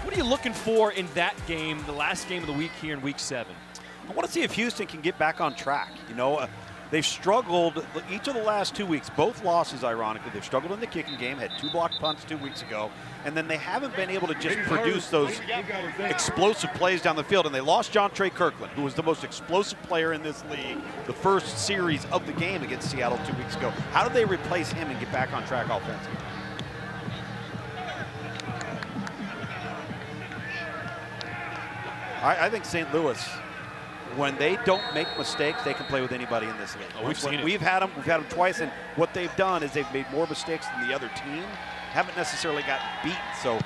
What are you looking for in that game, the last game of the week here in Week 7? I want to see if Houston can get back on track. You know, they've struggled each of the last 2 weeks, both losses, ironically. They've struggled in the kicking game, had 2 blocked punts 2 weeks ago, and then they haven't been able to just produce those explosive plays down the field. And they lost John Trey Kirkland, who was the most explosive player in this league, the first series of the game against Seattle 2 weeks ago. How do they replace him and get back on track offensively? I think St. Louis, when they don't make mistakes, they can play with anybody in this league. Oh, we've seen it. We've had them twice, and what they've done is they've made more mistakes than the other team. Haven't necessarily gotten beaten, so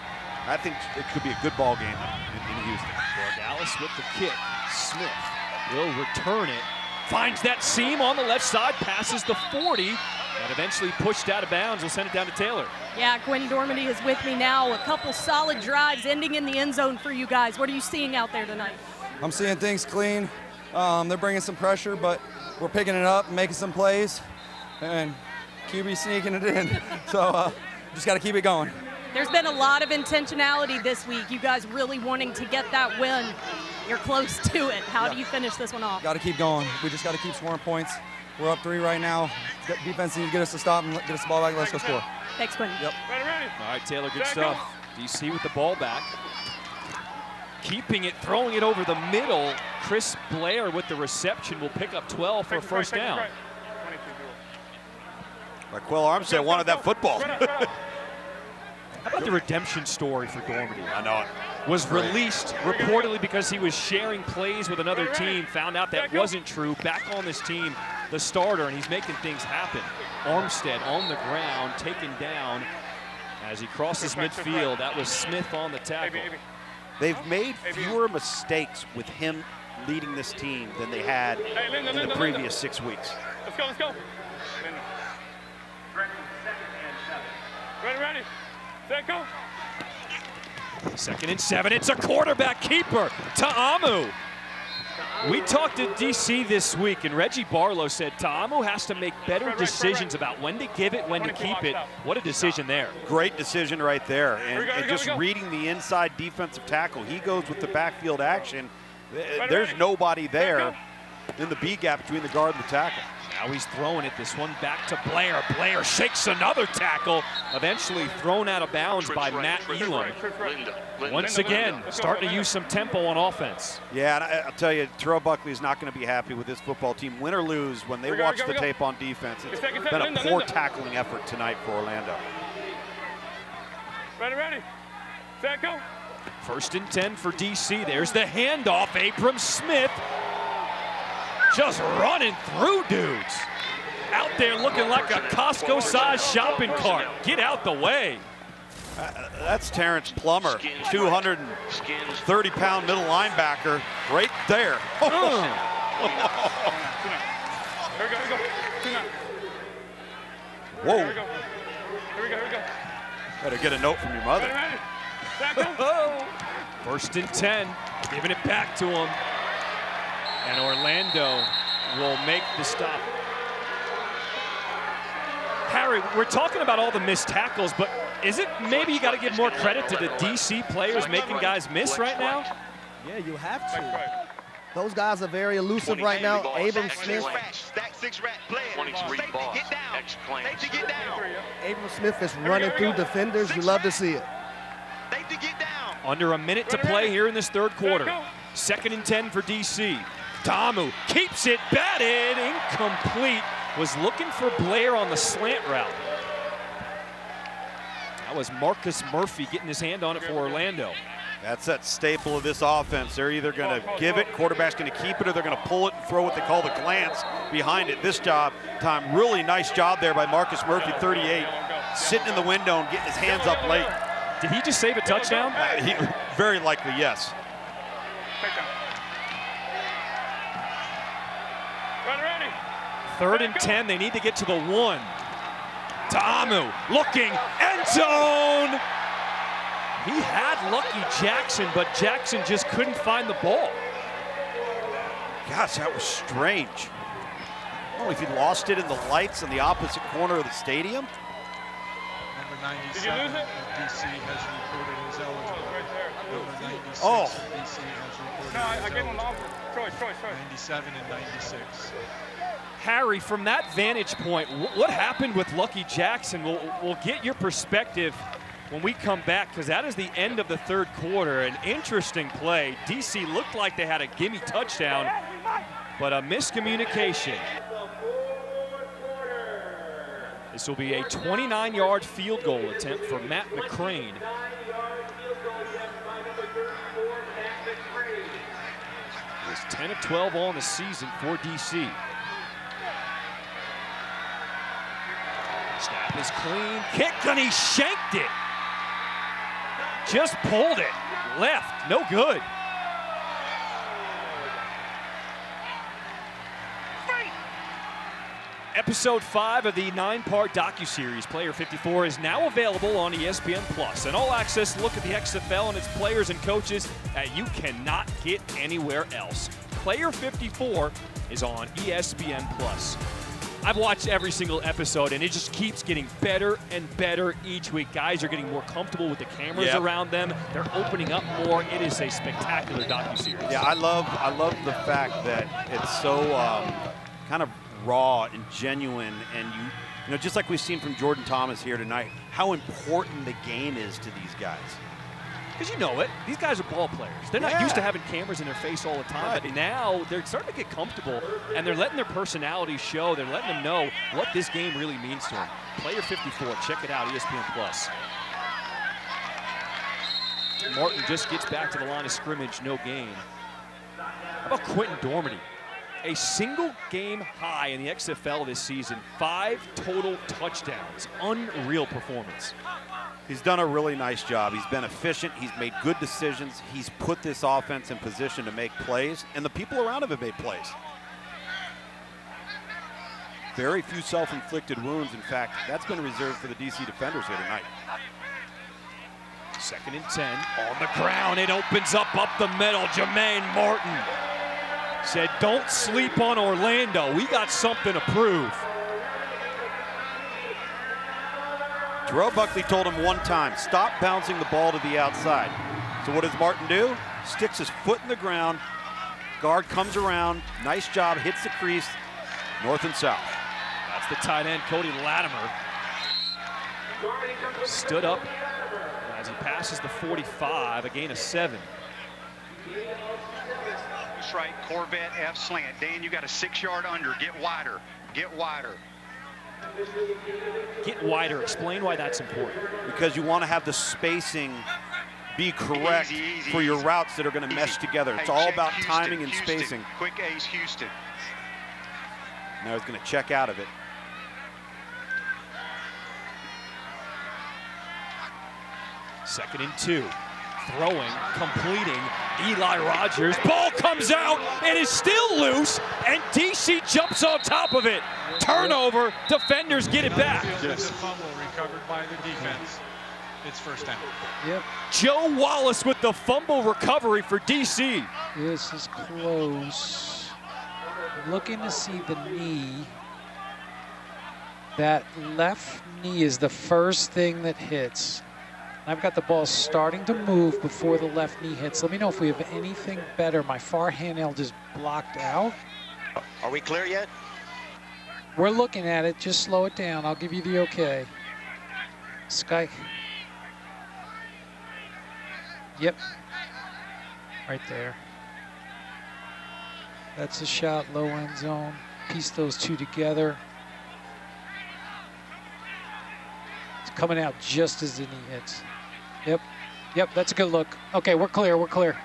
I think it could be a good ball game in Houston. Dallas with the kick. Smith will return it. Finds that seam on the left side, passes the 40, and eventually pushed out of bounds. We'll send it down to Taylor. Yeah, Quentin Dormady is with me now. A couple solid drives ending in the end zone for you guys. What are you seeing out there tonight? I'm seeing things clean. They're bringing some pressure, but we're picking it up, making some plays, and QB sneaking it in. So just got to keep it going. There's been a lot of intentionality this week. You guys really wanting to get that win. You're close to it. How do you finish this one off? Got to keep going. We just got to keep scoring points. We're up 3 right now. Defense needs to get us to stop and get us the ball back. Let's go score. Thanks, Quentin. Yep. All right, Taylor, good stuff. DC with the ball back. Keeping it, throwing it over the middle. Chris Blair with the reception will pick up 12 for a first down. Raquel Armstead wanted that football. How about the redemption story for Dormady? I know it. Was released reportedly because he was sharing plays with another team, found out that wasn't true, back on this team, the starter, and he's making things happen. Armstead on the ground, taken down as he crosses midfield. That was Smith on the tackle. They've made fewer mistakes with him leading this team than they had in the previous 6 weeks. Let's go, let's go. Ready, set, go. 2nd and 7, it's a quarterback keeper, Ta'amu. We talked to DC this week, and Reggie Barlow said Ta'amu has to make better decisions about when to give it, when to keep it. What a decision there. Great decision right there. And just reading the inside defensive tackle, he goes with the backfield action. There's nobody there in the B gap between the guard and the tackle. Now he's throwing it, this one back to Blair. Blair shakes another tackle, eventually thrown out of bounds by Matt Elam. Once again, starting to use some tempo on offense. Yeah, and I'll tell you, Terrell Buckley is not going to be happy with this football team. Win or lose, when they watch the tape on defense, it's been a poor tackling effort tonight for Orlando. Ready, set, go. 1st and 10 for DC. There's the handoff, Abram Smith. just running through dudes. Out there looking like a Costco-sized shopping cart. Get out the way. That's Terrence Plummer, 230-pound middle linebacker right there. Whoa. Here we go. Better get a note from your mother. First and 10, giving it back to him. And Orlando will make the stop. Harry, we're talking about all the missed tackles, but is it maybe you got to give more credit to the DC players making guys miss right now? Yeah, you have to. Those guys are very elusive right now. Abram Smith. Abram Smith is running through defenders. You love to see it. Under a minute to play here in this third quarter. 2nd and 10 for DC. Tamu keeps it batted, incomplete. Was looking for Blair on the slant route. That was Marcus Murphy getting his hand on it for Orlando. That's that staple of this offense. They're either going to give it, quarterback's going to keep it, or they're going to pull it and throw what they call the glance behind it. This time, really nice job there by Marcus Murphy, 38, sitting in the window and getting his hands up late. Did he just save a touchdown? Very likely, yes. Ready. 3rd and 10, they need to get to the 1. Tamu looking, end zone! He had Lucky Jackson, but Jackson just couldn't find the ball. Gosh, that was strange. I don't know if he lost it in the lights in the opposite corner of the stadium. Number 97 of DC has reported his eligible. Right there. Number 96 Oh. DC has reported No, I his gave him an eligible. offer. Choice. 97 and 96. Harry, from that vantage point, what happened with Lucky Jackson? We'll get your perspective when we come back, because that is the end of the third quarter. An interesting play. DC looked like they had a gimme touchdown, but a miscommunication. This will be a 29-yard field goal attempt for Matt McCrane. It's 10 of 12 on the season for DC. Snap is clean, kick, and he shanked it. Just pulled it, left, no good. Episode 5 of the 9-part docuseries, Player 54, is now available on ESPN+. An all-access look at the XFL and its players and coaches that you cannot get anywhere else. Player 54 is on ESPN+. I've watched every single episode, and it just keeps getting better and better each week. Guys are getting more comfortable with the cameras around them. They're opening up more. It is a spectacular docuseries. Yeah, I love the fact that it's so kind of raw and genuine, and you know, just like we've seen from Jordan Thomas here tonight, how important the game is to these guys. Because you know it, these guys are ball players. They're not used to having cameras in their face all the time, but now they're starting to get comfortable, and they're letting their personalities show. They're letting them know what this game really means to them. Player 54, check it out, ESPN+. Martin just gets back to the line of scrimmage, no gain. How about Quentin Dormady? A single game high in the XFL this season, 5 total touchdowns. Unreal performance. He's done a really nice job. He's been efficient. He's made good decisions. He's put this offense in position to make plays, and the people around him have made plays. Very few self-inflicted wounds. In fact, that's been reserved for the DC defenders here tonight. 2nd and 10 on the ground. It opens up the middle. Jermaine Martin said, don't sleep on Orlando. We got something to prove. Terrell Buckley told him one time, stop bouncing the ball to the outside. So what does Martin do? Sticks his foot in the ground. Guard comes around. Nice job, hits the crease, north and south. That's the tight end, Cody Latimer. Stood up as he passes the 45, a gain of 7. That's right, Corvette F slant. Dan, you got a 6-yard under. Get wider. Get wider. Get wider. Explain why that's important. Because you want to have the spacing be correct for your routes that are going to mesh together. It's all about timing and spacing. Quick ace, Houston. Now he's going to check out of it. Second and 2. Throwing, completing, Eli Rogers. Ball comes out and is still loose, and DC jumps on top of it. Turnover, defenders get it back. Just fumble recovered by the defense. It's first down. Yep. Joe Wallace with the fumble recovery for DC. This is close. Looking to see the knee. That left knee is the first thing that hits. I've got the ball starting to move before the left knee hits. Let me know if we have anything better. My far handheld is blocked out. Are we clear yet? We're looking at it. Just slow it down. I'll give you the okay. Sky. Yep. Right there. That's a shot, low end zone. Piece those two together. It's coming out just as the knee hits. Yep. Yep, that's a good look. Okay, we're clear, we're clear.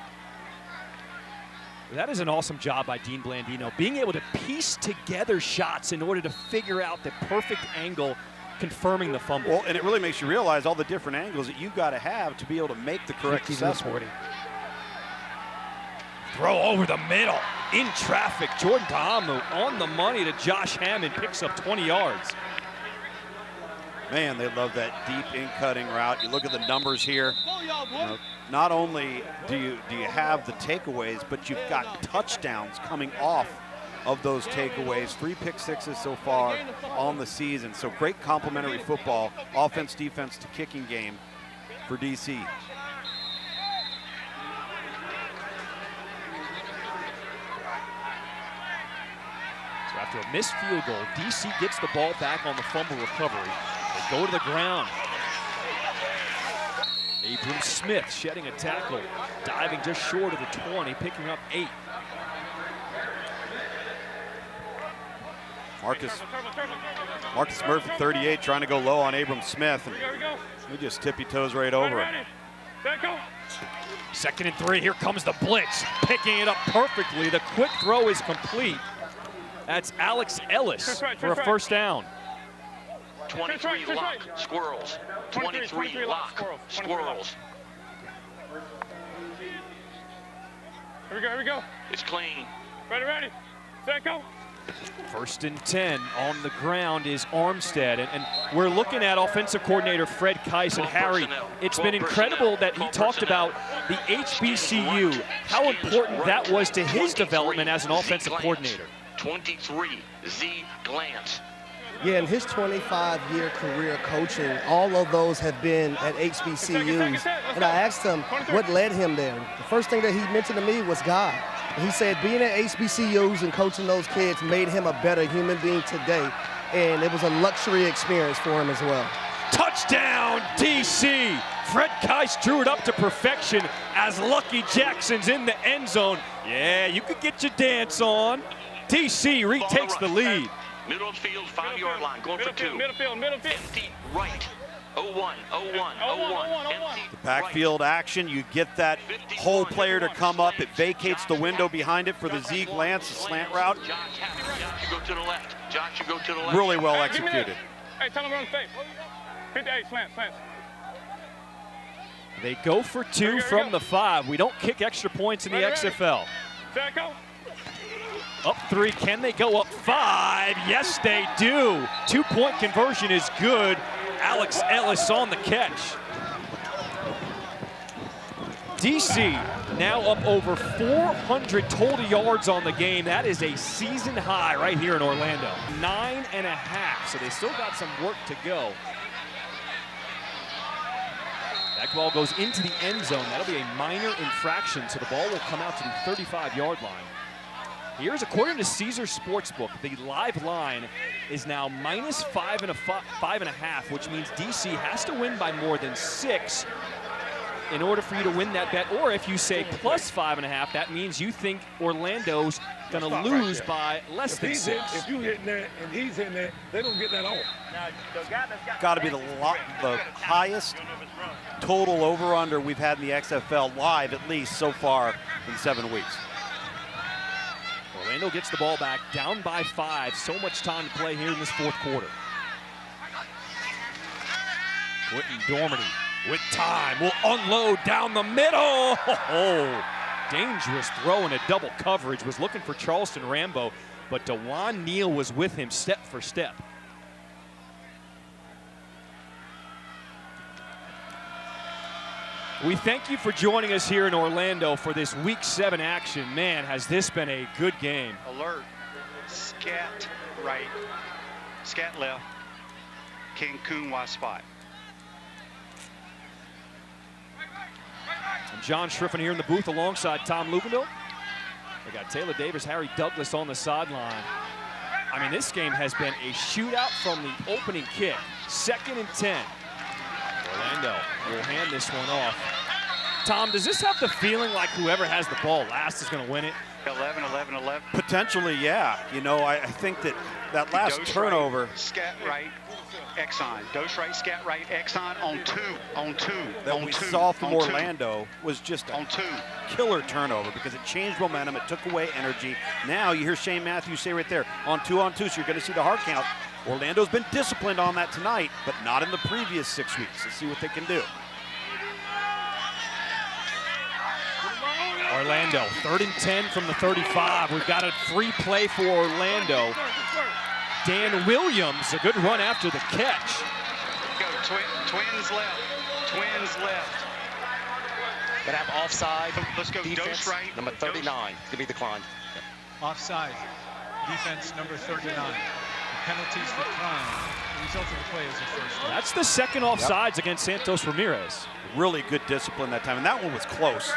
That is an awesome job by Dean Blandino, being able to piece together shots in order to figure out the perfect angle, confirming the fumble. Well, and it really makes you realize all the different angles that you've got to have to be able to make the correct assessment. Throw over the middle, in traffic. Jordan Ta'amu on the money to Josh Hammond, picks up 20 yards. Man, they love that deep in-cutting route. You look at the numbers here. Not only do you have the takeaways, but you've got touchdowns coming off of those takeaways. 3 pick-sixes so far on the season. So great complementary football, offense, defense to kicking game for DC. So after a missed field goal, DC gets the ball back on the fumble recovery. They go to the ground. Abram Smith shedding a tackle, diving just short of the 20, picking up 8. Marcus Murphy, 38, trying to go low on Abram Smith, and he just tippy-toes right over him. Second and 3, here comes the blitz, picking it up perfectly. The quick throw is complete. That's Alex Ellis for a first down. 23 lock, squirrels. 23 lock, squirrels. Here we go. It's clean. Ready, set, go. First and 10 on the ground is Armstead, and we're looking at offensive coordinator Fred Keiss. And Harry, it's been incredible that he talked about the HBCU, how important that was to his development as an offensive coordinator. 23, Z Glance. Yeah, in his 25-year career coaching, all of those have been at HBCUs. And I asked him what led him there. The first thing that he mentioned to me was God. And he said being at HBCUs and coaching those kids made him a better human being today. And it was a luxury experience for him as well. Touchdown, DC! Fred Keiss drew it up to perfection as Lucky Jackson's in the end zone. Yeah, you could get your dance on. DC retakes the lead. Middle of the field, 5-yard line, going for 2. Middle field. Empty right. 0-1. Empty the backfield action, you get that whole player to come up. It vacates the window behind it for the Z Glance, the slant route. Josh, you go to the left. Josh, you go to the left. Really well executed. Hey, tell him run safe. 58, slant. They go for 2 from the 5. We don't kick extra points in the XFL. Set, go. Up 3, can they go up 5? Yes, they do. 2-point conversion is good. Alex Ellis on the catch. DC now up over 400 total yards on the game. That is a season high right here in Orlando. 9.5, so they still got some work to go. That ball goes into the end zone. That'll be a minor infraction, so the ball will come out to the 35-yard line. Here's, according to Caesar Sportsbook, the live line is now minus 5.5, which means DC has to win by more than 6 in order for you to win that bet. Or if you say plus 5.5, that means you think Orlando's going to lose by less than 6. If you hitting that and he's hitting that, they don't get that off. Got to be the highest total over-under we've had in the XFL live, at least so far in 7 weeks. Orlando gets the ball back, down by 5. So much time to play here in this fourth quarter. Quentin Dormady with time will unload down the middle. Oh, dangerous throw in a double coverage. Was looking for Charleston Rambo, but DeJuan Neal was with him step for step. We thank you for joining us here in Orlando for this Week 7 action. Man, has this been a good game. Alert. Scat right. Scat left. Cancun Y spot. And John Schriffen here in the booth alongside Tom Luganville. They got Taylor Davis, Harry Douglas on the sideline. I mean, this game has been a shootout from the opening kick. 2nd and 10. Orlando will hand this one off. Tom, does this have the feeling like whoever has the ball last is going to win it? 11, 11, 11. Potentially, yeah. You know, I think that last Dose turnover. Right, scat right, Exxon. Dose right, scat right, Exxon on 2, on 2, that on we 2, saw from on Orlando was just a on 2. killer turnover because it changed momentum, it took away energy. Now you hear Shane Matthews say right there, on 2, so you're going to see the hard count. Orlando's been disciplined on that tonight, but not in the previous 6 weeks. Let's see what they can do. Orlando, 3rd and 10 from the 35. We've got a free play for Orlando. Dan Williams, a good run after the catch. Go, twins left, twins left. Gonna have offside. Let's go, defense, dose right. number 39 to be declined. Offside, defense number 39. Penalties declined. The result of the play is a first. That's the second offsides against Santos Ramirez. Really good discipline that time, and that one was close.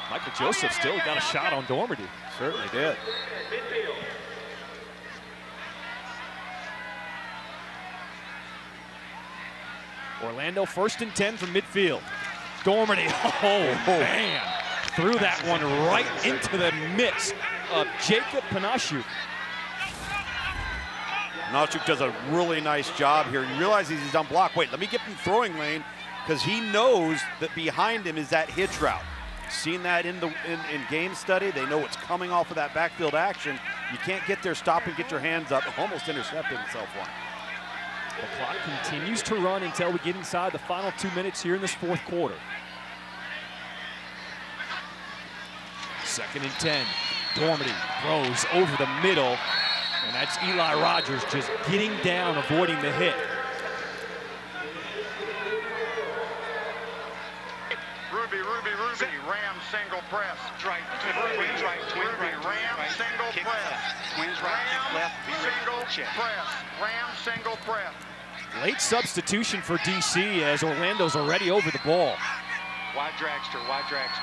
Michael Joseph still got a shot on Dormady. Certainly did. Orlando 1st and 10 from midfield. Dormady, oh man, threw that one right into the midst of Jacob Panashuk. Panashuk does a really nice job here. He realizes he's unblocked. Wait, let me get in throwing lane because he knows that behind him is that hitch route. Seen that in game study. They know what's coming off of that backfield action. You can't get there, stop and get your hands up. Almost intercepted himself one. The clock continues to run until we get inside the final 2 minutes here in this fourth quarter. 2nd and 10. Dormady throws over the middle, and that's Eli Rogers just getting down, avoiding the hit. Ruby, Ram single press. Right, twins right, twins right. Ram single kick press. Left. Twins right, kick left. Single press. Ram single press. Late substitution for DC as Orlando's already over the ball. Wide dragster, wide dragster.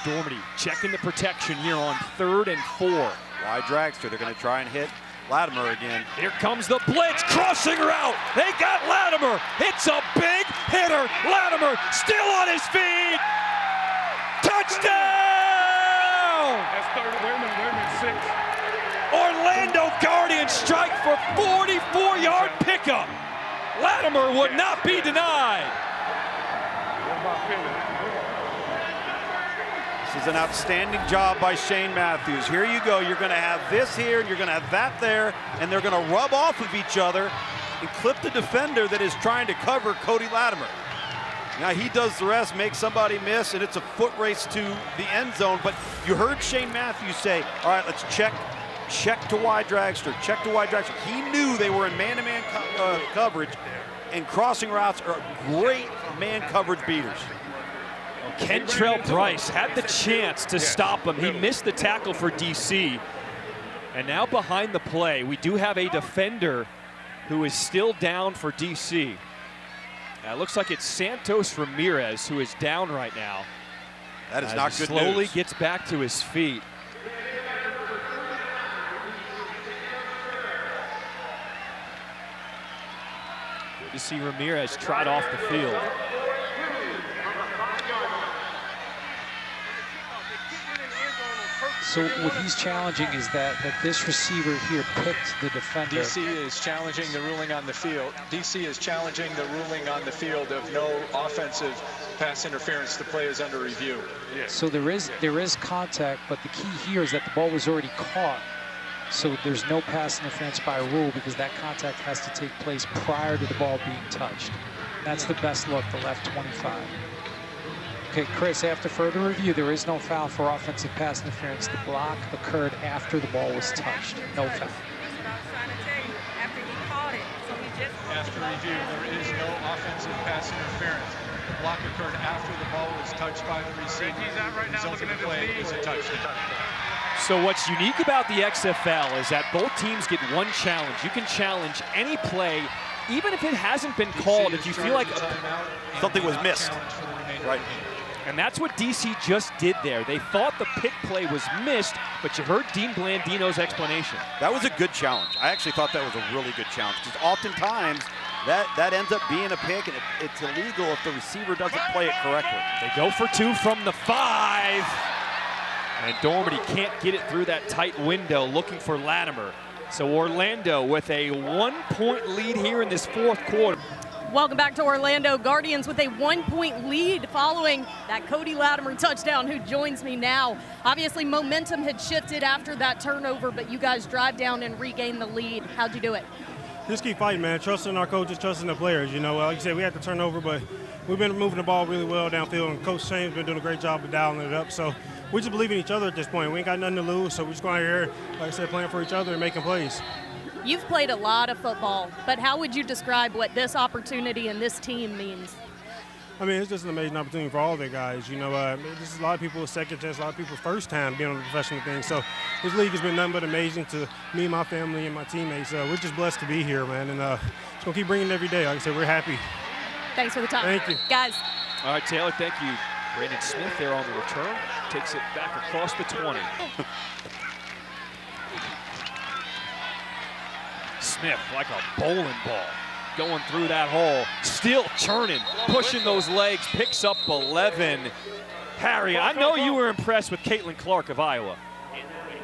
Dormady checking the protection here on 3rd and 4. Wide dragster, they're going to try and hit Latimer again. Here comes the blitz, crossing route. They got Latimer. It's a big hitter. Latimer still on his feet. Touchdown! That's 30. Wait a minute, 6. Orlando Guardians strike for 44-yard pickup. Latimer would not be denied. What about Philly? This is an outstanding job by Shane Matthews. Here you go. You're going to have this here, and you're going to have that there, and they're going to rub off of each other and clip the defender that is trying to cover Cody Latimer. Now he does the rest, makes somebody miss, and it's a foot race to the end zone. But you heard Shane Matthews say, all right, let's check to wide dragster, check to wide dragster. He knew they were in man-to-man coverage, and crossing routes are great man coverage beaters. Kentrell Bryce had the chance to stop him. He missed the tackle for DC. And now behind the play, we do have a defender who is still down for DC. It looks like it's Santos Ramirez who is down right now. That is not good slowly news. Gets back to his feet. Good to see Ramirez trot off the field. So what he's challenging is that this receiver here picked the defender. DC is challenging the ruling on the field. DC is challenging the ruling on the field of no offensive pass interference. The play is under review. So there is contact, but the key here is that the ball was already caught. So there's no pass interference by rule because that contact has to take place prior to the ball being touched. That's the best look, the left 25. Okay, Chris, after further review, there is no foul for offensive pass interference. The block occurred after the ball was touched. No foul. After review, there is no offensive pass interference. The block occurred after the ball was touched by the receiver. The result of the play is a touchdown. So what's unique about the XFL is that both teams get one challenge. You can challenge any play, even if it hasn't been called, if you feel like something was missed. Right. And that's what DC just did there. They thought the pick play was missed, but you heard Dean Blandino's explanation. That was a good challenge. I actually thought that was a really good challenge, because oftentimes that ends up being a pick, and it's illegal if the receiver doesn't play it correctly. They go for 2 from the 5. And Dormady can't get it through that tight window, looking for Latimer. So Orlando with a 1-point lead here in this 4th quarter. Welcome back to Orlando. Guardians with a 1-point lead following that Cody Latimer touchdown, who joins me now. Obviously, momentum had shifted after that turnover, but you guys drive down and regain the lead. How'd you do it? Just keep fighting, man. Trusting our coaches, trusting the players. You know, like you said, we had the turnover, but we've been moving the ball really well downfield, and Coach Shane's been doing a great job of dialing it up. So we just believe in each other at this point. We ain't got nothing to lose, so we're just going out here, like I said, playing for each other and making plays. You've played a lot of football, but how would you describe what this opportunity and this team means? I mean, it's just an amazing opportunity for all the guys. You know, this is a lot of people's second chance, a lot of people's first time being on a professional thing. So this league has been nothing but amazing to me, my family, and my teammates. We're just blessed to be here, man, and just going to keep bringing it every day. Like I said, we're happy. Thanks for the time. Thank you. Guys. All right, Taylor, thank you. Brandon Smith there on the return. Takes it back across the 20. Smith like a bowling ball going through that hole, still churning, pushing those legs, picks up 11. Harry, I know you were impressed with Caitlin Clark of Iowa.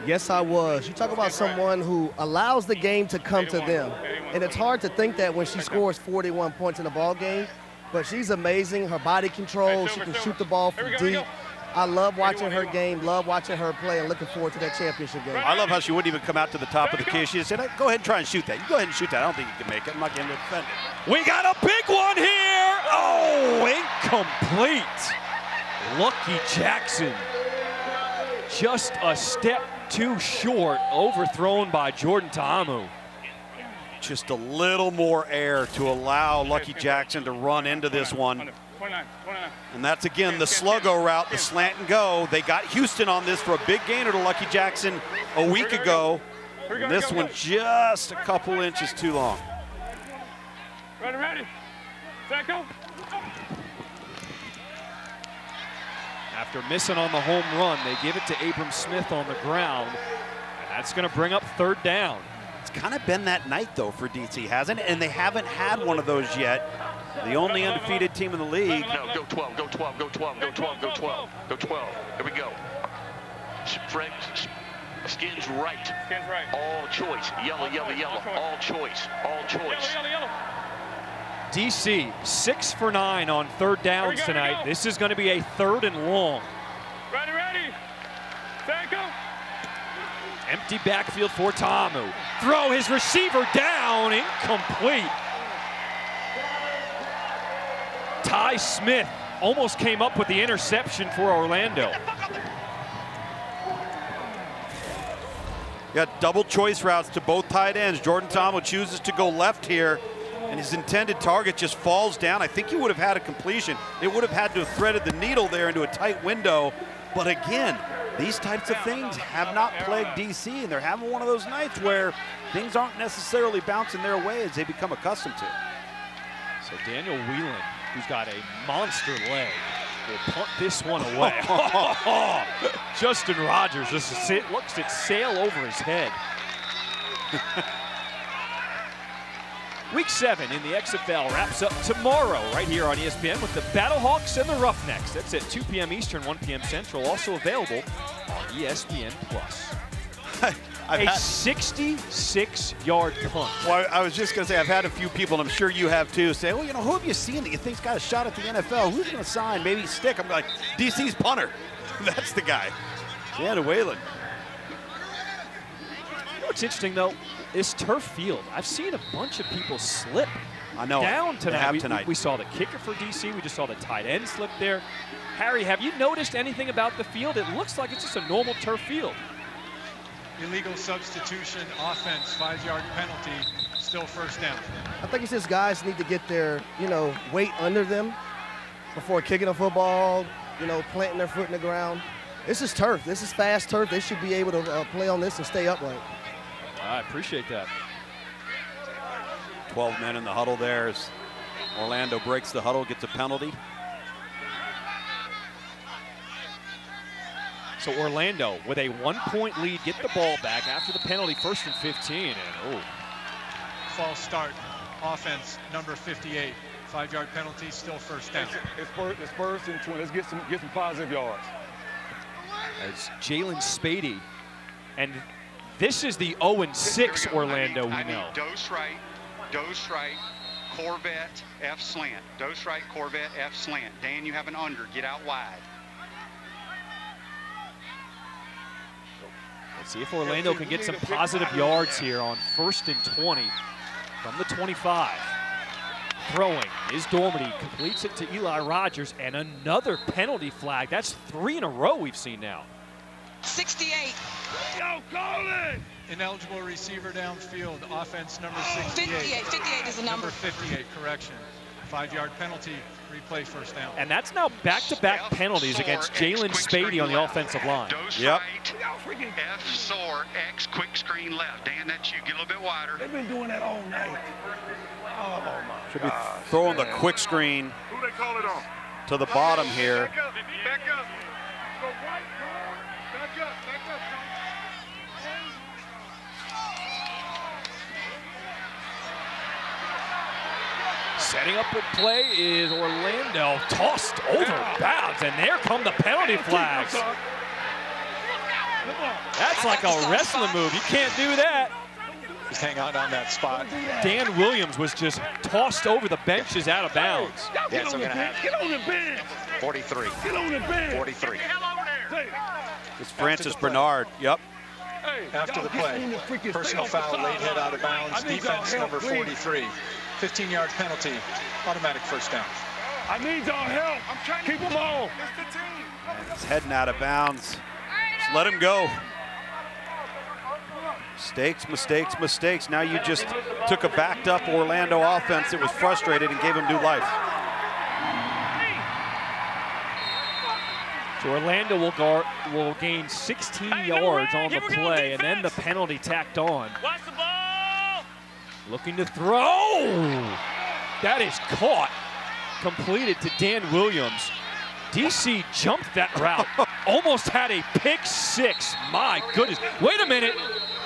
Yes, I was. You talk about someone who allows the game to come to them. And it's hard to think that when she scores 41 points in a ball game, but she's amazing. Her body control, she can shoot the ball from deep. I love watching her game, love watching her play, and looking forward to that championship game. I love how she wouldn't even come out to the top of the key. She just said, go ahead and try and shoot that. You go ahead and shoot that. I don't think you can make it. I'm not going to defend it. We got a big one here. Oh, incomplete. Lucky Jackson. Just a step too short, overthrown by Jordan Ta'amu. Just a little more air to allow Lucky Jackson to run into this one. And that's, again, the sluggo route, the slant and go. They got Houston on this for a big gainer to Lucky Jackson a week ago. And this one just a couple inches too long. Ready. Set, go. After missing on the home run, they give it to Abram Smith on the ground. And that's going to bring up 3rd down. It's kind of been that night, though, for DC, hasn't it? And they haven't had one of those yet. The only undefeated team in the league. No, go 12, go 12, go 12, go 12, go 12, go 12. Here we go. Fred, skins right. Skins right. All choice. Yellow, yellow, yellow. All choice. All choice. Yellow, yellow, yellow. DC 6 for 9 on 3rd downs tonight. This is going to be a 3rd and long. Ready. Set, go. Empty backfield for Ta'amu. Throw his receiver down, incomplete. Ty Smith almost came up with the interception for Orlando. Got double choice routes to both tight ends. Jordan Ta'amu chooses to go left here, and his intended target just falls down. I think he would have had a completion. It would have had to have threaded the needle there into a tight window. But again, these types of things have not plagued DC, and they're having one of those nights where things aren't necessarily bouncing their way as they become accustomed to. So Daniel Whelan, who's got a monster leg, will punt this one away. Justin Rogers just looks it sail over his head. Week 7 in the XFL wraps up tomorrow right here on ESPN with the Battlehawks and the Roughnecks. That's at 2 p.m. Eastern, 1 p.m. Central. Also available on ESPN Plus. A 66-yard punt. Well, I was just going to say, I've had a few people, and I'm sure you have too, say, well, who have you seen that you think's got a shot at the NFL? Who's going to sign? Maybe stick. I'm like, DC's punter. That's the guy. Dan Whalen. What's interesting, though, is turf field. I've seen a bunch of people slip They down tonight. have tonight. We saw the kicker for DC. We just saw the tight end slip there. Harry, have you noticed anything about the field? It looks like it's just a normal turf field. Illegal substitution, offense, 5-yard penalty, still first down. I think it's just guys need to get their, weight under them before kicking a football, planting their foot in the ground. This is turf. This is fast turf. They should be able to play on this and stay upright. I appreciate that. 12 men in the huddle there as Orlando breaks the huddle, gets a penalty. So Orlando, with a 1-point lead, get the ball back after the penalty, 1st and 15. And False start, offense, number 58. 5-yard penalty, still first down. It's first and 20. Let's get some positive yards. As Jalen Spady, and this is the 0-6 Orlando we know. Dose right, Corvette, F slant. Dose right, Corvette, F slant. Dan, you have an under. Get out wide. Let's see if Orlando can get some positive yards here on 1st and 20 from the 25. Throwing is Dormady, completes it to Eli Rogers, and another penalty flag. That's 3 in a row we've seen now. 68. Yo, call it! Ineligible receiver downfield, offense number 68. 58 is the number. Number 58, correction. 5-yard penalty, replay first down. And that's now back-to-back penalties against Jalen Spady on the offensive line. Yep. F sore, X quick screen left. Dan, that's you. Get a little bit wider. They've been doing that all night. Oh, my Should be throwing the quick screen Who they call it on? to the bottom here. Back up. Back up. Go right, back up. Back up. Setting up the play is Orlando, tossed over bounds, and there come the penalty flags. That's like a wrestling move. You can't do that. Just hang out on that spot. Dan Williams was just tossed over the benches out of bounds. Yeah, so we're going to have Get on the bench. 43. Get on the bench. 43. It's Francis Bernard. Yep. After the play, personal foul, late hit out of bounds, defense number 43. 15-yard penalty, automatic first down. I need y'all help. I'm trying to keep them on. And he's heading out of bounds. Just let him go. Mistakes. Now you just took a backed up Orlando offense that was frustrated and gave him new life. So Orlando will gain 16 yards on the play, and then the penalty tacked on. Watch the ball! Looking to throw. That is caught. Completed to Dan Williams. DC jumped that route. Almost had a pick six. My goodness. Wait a minute.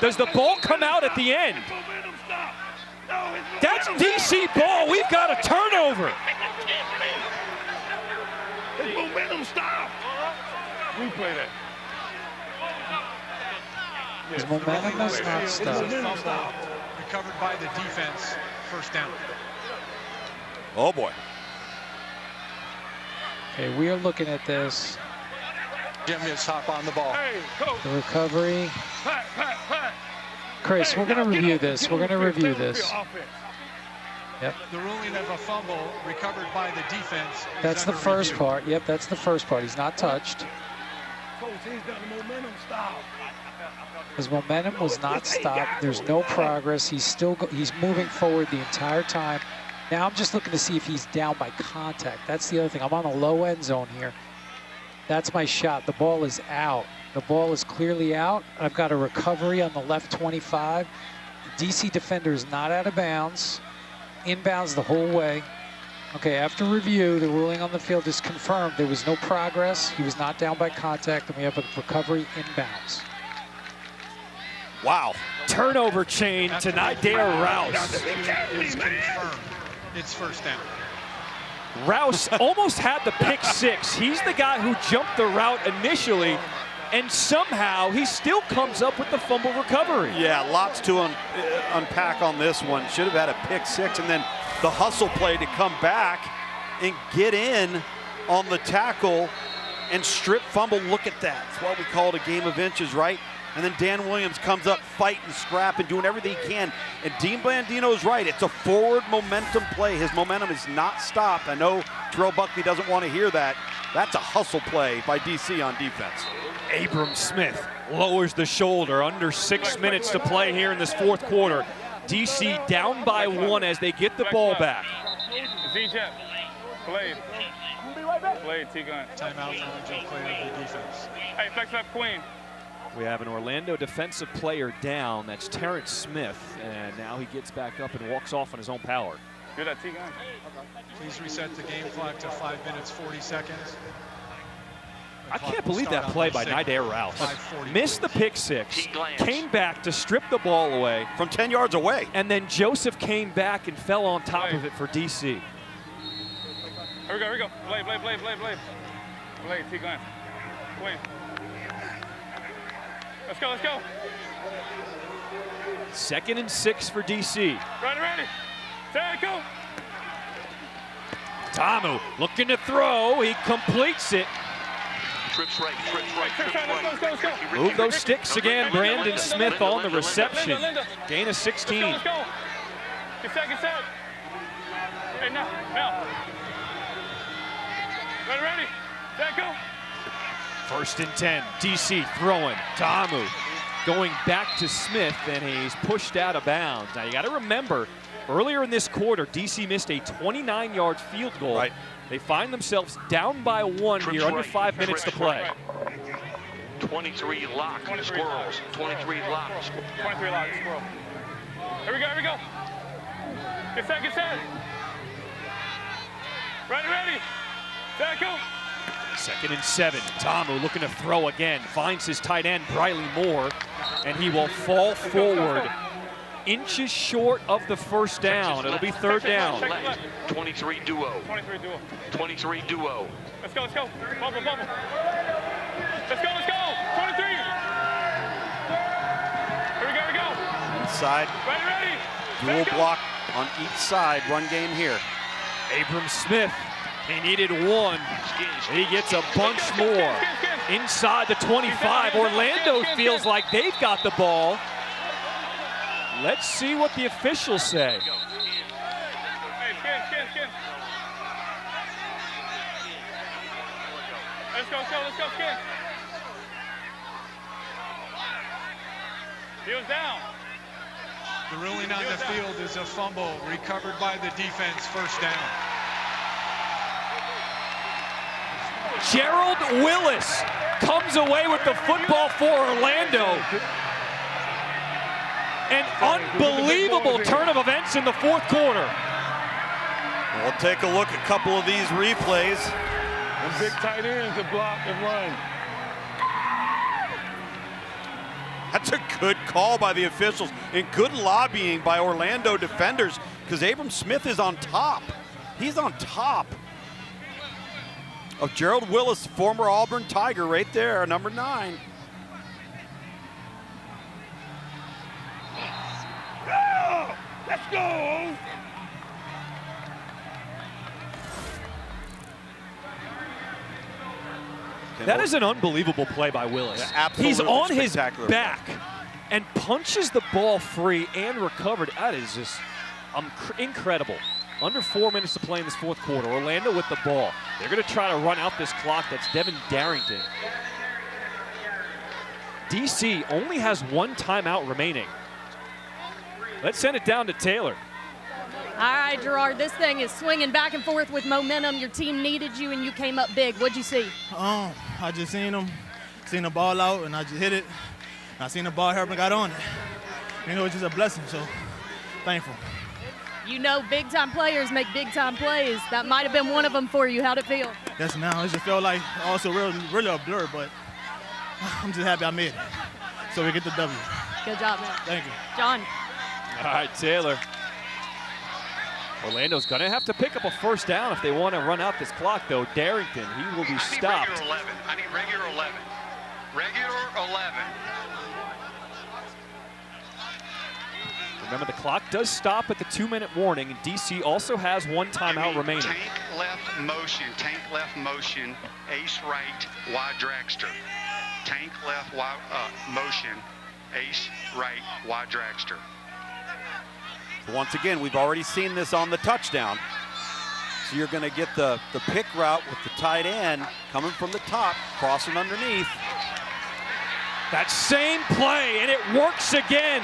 Does the ball come out at the end? That's DC ball. We've got a turnover. It's momentum stop. Replay that. His momentum does not stop. Recovered by the defense, first down. Oh boy. Okay, we are looking at this. Jimmy is hop on the ball. The recovery. Chris, we're going to review this. We're going to review this. Yep. The ruling of a fumble recovered by the defense. That's the first part. Yep, that's the first part. He's not touched. Coach, he's got the momentum stop. His momentum was not stopped. There's no progress. He's moving forward the entire time. Now I'm just looking to see if he's down by contact. That's the other thing. I'm on a low end zone here. That's my shot. The ball is out. The ball is clearly out. I've got a recovery on the left 25. The DC defender is not out of bounds. Inbounds the whole way. Okay, after review, the ruling on the field is confirmed. There was no progress. He was not down by contact, and we have a recovery inbounds. Wow. Turnover chain to Nidare Rouse. It's confirmed. It's first down. Rouse almost had the pick six. He's the guy who jumped the route initially, and somehow he still comes up with the fumble recovery. Yeah, lots to unpack on this one. Should have had a pick six, and then the hustle play to come back and get in on the tackle and strip fumble. Look at that. That's why we call it a game of inches, right? And then Dan Williams comes up fighting, scrapping, doing everything he can. And Dean Blandino's right. It's a forward momentum play. His momentum is not stopped. I know Terrell Buckley doesn't want to hear that. That's a hustle play by DC on defense. Abram Smith lowers the shoulder. Under 6 minutes to play here in this fourth quarter. DC down by 1 as they get the ball back. Z-Jet, play. Play, T-Gun. Timeout for injured player of the defense. Hey, flex left, Queen. We have an Orlando defensive player down. That's Terrence Smith. And now he gets back up and walks off on his own power. Do that, T-Gun. Please reset the game clock to 5 minutes, 40 seconds. I can't believe that play by Nader Rouse. Missed the pick six, came back to strip the ball away. From 10 yards away. And then Joseph came back and fell on top of it for DC. Here we go, here we go. Play. Play, T-Gun. Queen. Let's go. 2nd and 6 for DC. Ready. Set, go. Tamu looking to throw. He completes it. Trips right. Let's go. Move those sticks again. Brandon Smith on the reception. Gain of 16. Let's go. Get set. Hey, now. Ready. Set, go. 1st and 10. DC throwing. Tamu going back to Smith, and he's pushed out of bounds. Now you got to remember, earlier in this quarter, DC missed a 29-yard field goal. Right. They find themselves down by 1 here, under 5 minutes to play. 23 lock, squirrels. 23 lock. 23 lock, squirrel. Here we go. Get set. Ready. Set, go. 2nd and 7. Tamu looking to throw again. Finds his tight end, Briley Moore, and he will fall forward. Inches short of the first down. It'll be 3rd down. 23 duo. 23 duo. Let's go. Bubble. Let's go. 23. Here we go. Inside. Ready. Dual block on each side. Run game here. Abram Smith. He needed 1. He gets a bunch more. Inside the 25. Orlando feels like they've got the ball. Let's see what the officials say. Hey, skin. Let's go, skin. He was down. The ruling on the field is a fumble recovered by the defense, 1st down. Gerald Willis comes away with the football for Orlando. An unbelievable turn of events in the 4th quarter. We'll take a look at a couple of these replays. And big tight ends to block and run. That's a good call by the officials and good lobbying by Orlando defenders because Abram Smith is on top. He's on top of Gerald Willis, former Auburn Tiger, right there, number 9. Let's go! That is an unbelievable play by Willis. Yeah, he's on his spectacular back and punches the ball free and recovered. That is just incredible. Under 4 minutes to play in this 4th quarter. Orlando with the ball. They're going to try to run out this clock. That's Devin Darrington. DC only has 1 timeout remaining. Let's send it down to Taylor. All right, Gerard, this thing is swinging back and forth with momentum. Your team needed you, and you came up big. What'd you see? I just seen the ball out, and I just hit it. And I seen the ball help and got on it. You know, it's just a blessing, so thankful. You know, big-time players make big-time plays. That might have been one of them for you. How'd it feel? Yes, now it just felt like also really a blur, but I'm just happy I made it. So we get the W. Good job, man. Thank you. John. All right, Taylor. Orlando's going to have to pick up a 1st down if they want to run out this clock, though. Darrington, he will be stopped. I need regular 11. Regular 11. Remember, the clock does stop at the 2-minute warning, and DC also has 1 timeout remaining. Tank left motion, ace right, wide dragster. Tank left motion, ace right, wide dragster. Once again, we've already seen this on the touchdown. So you're going to get the pick route with the tight end coming from the top, crossing underneath. That same play, and it works again.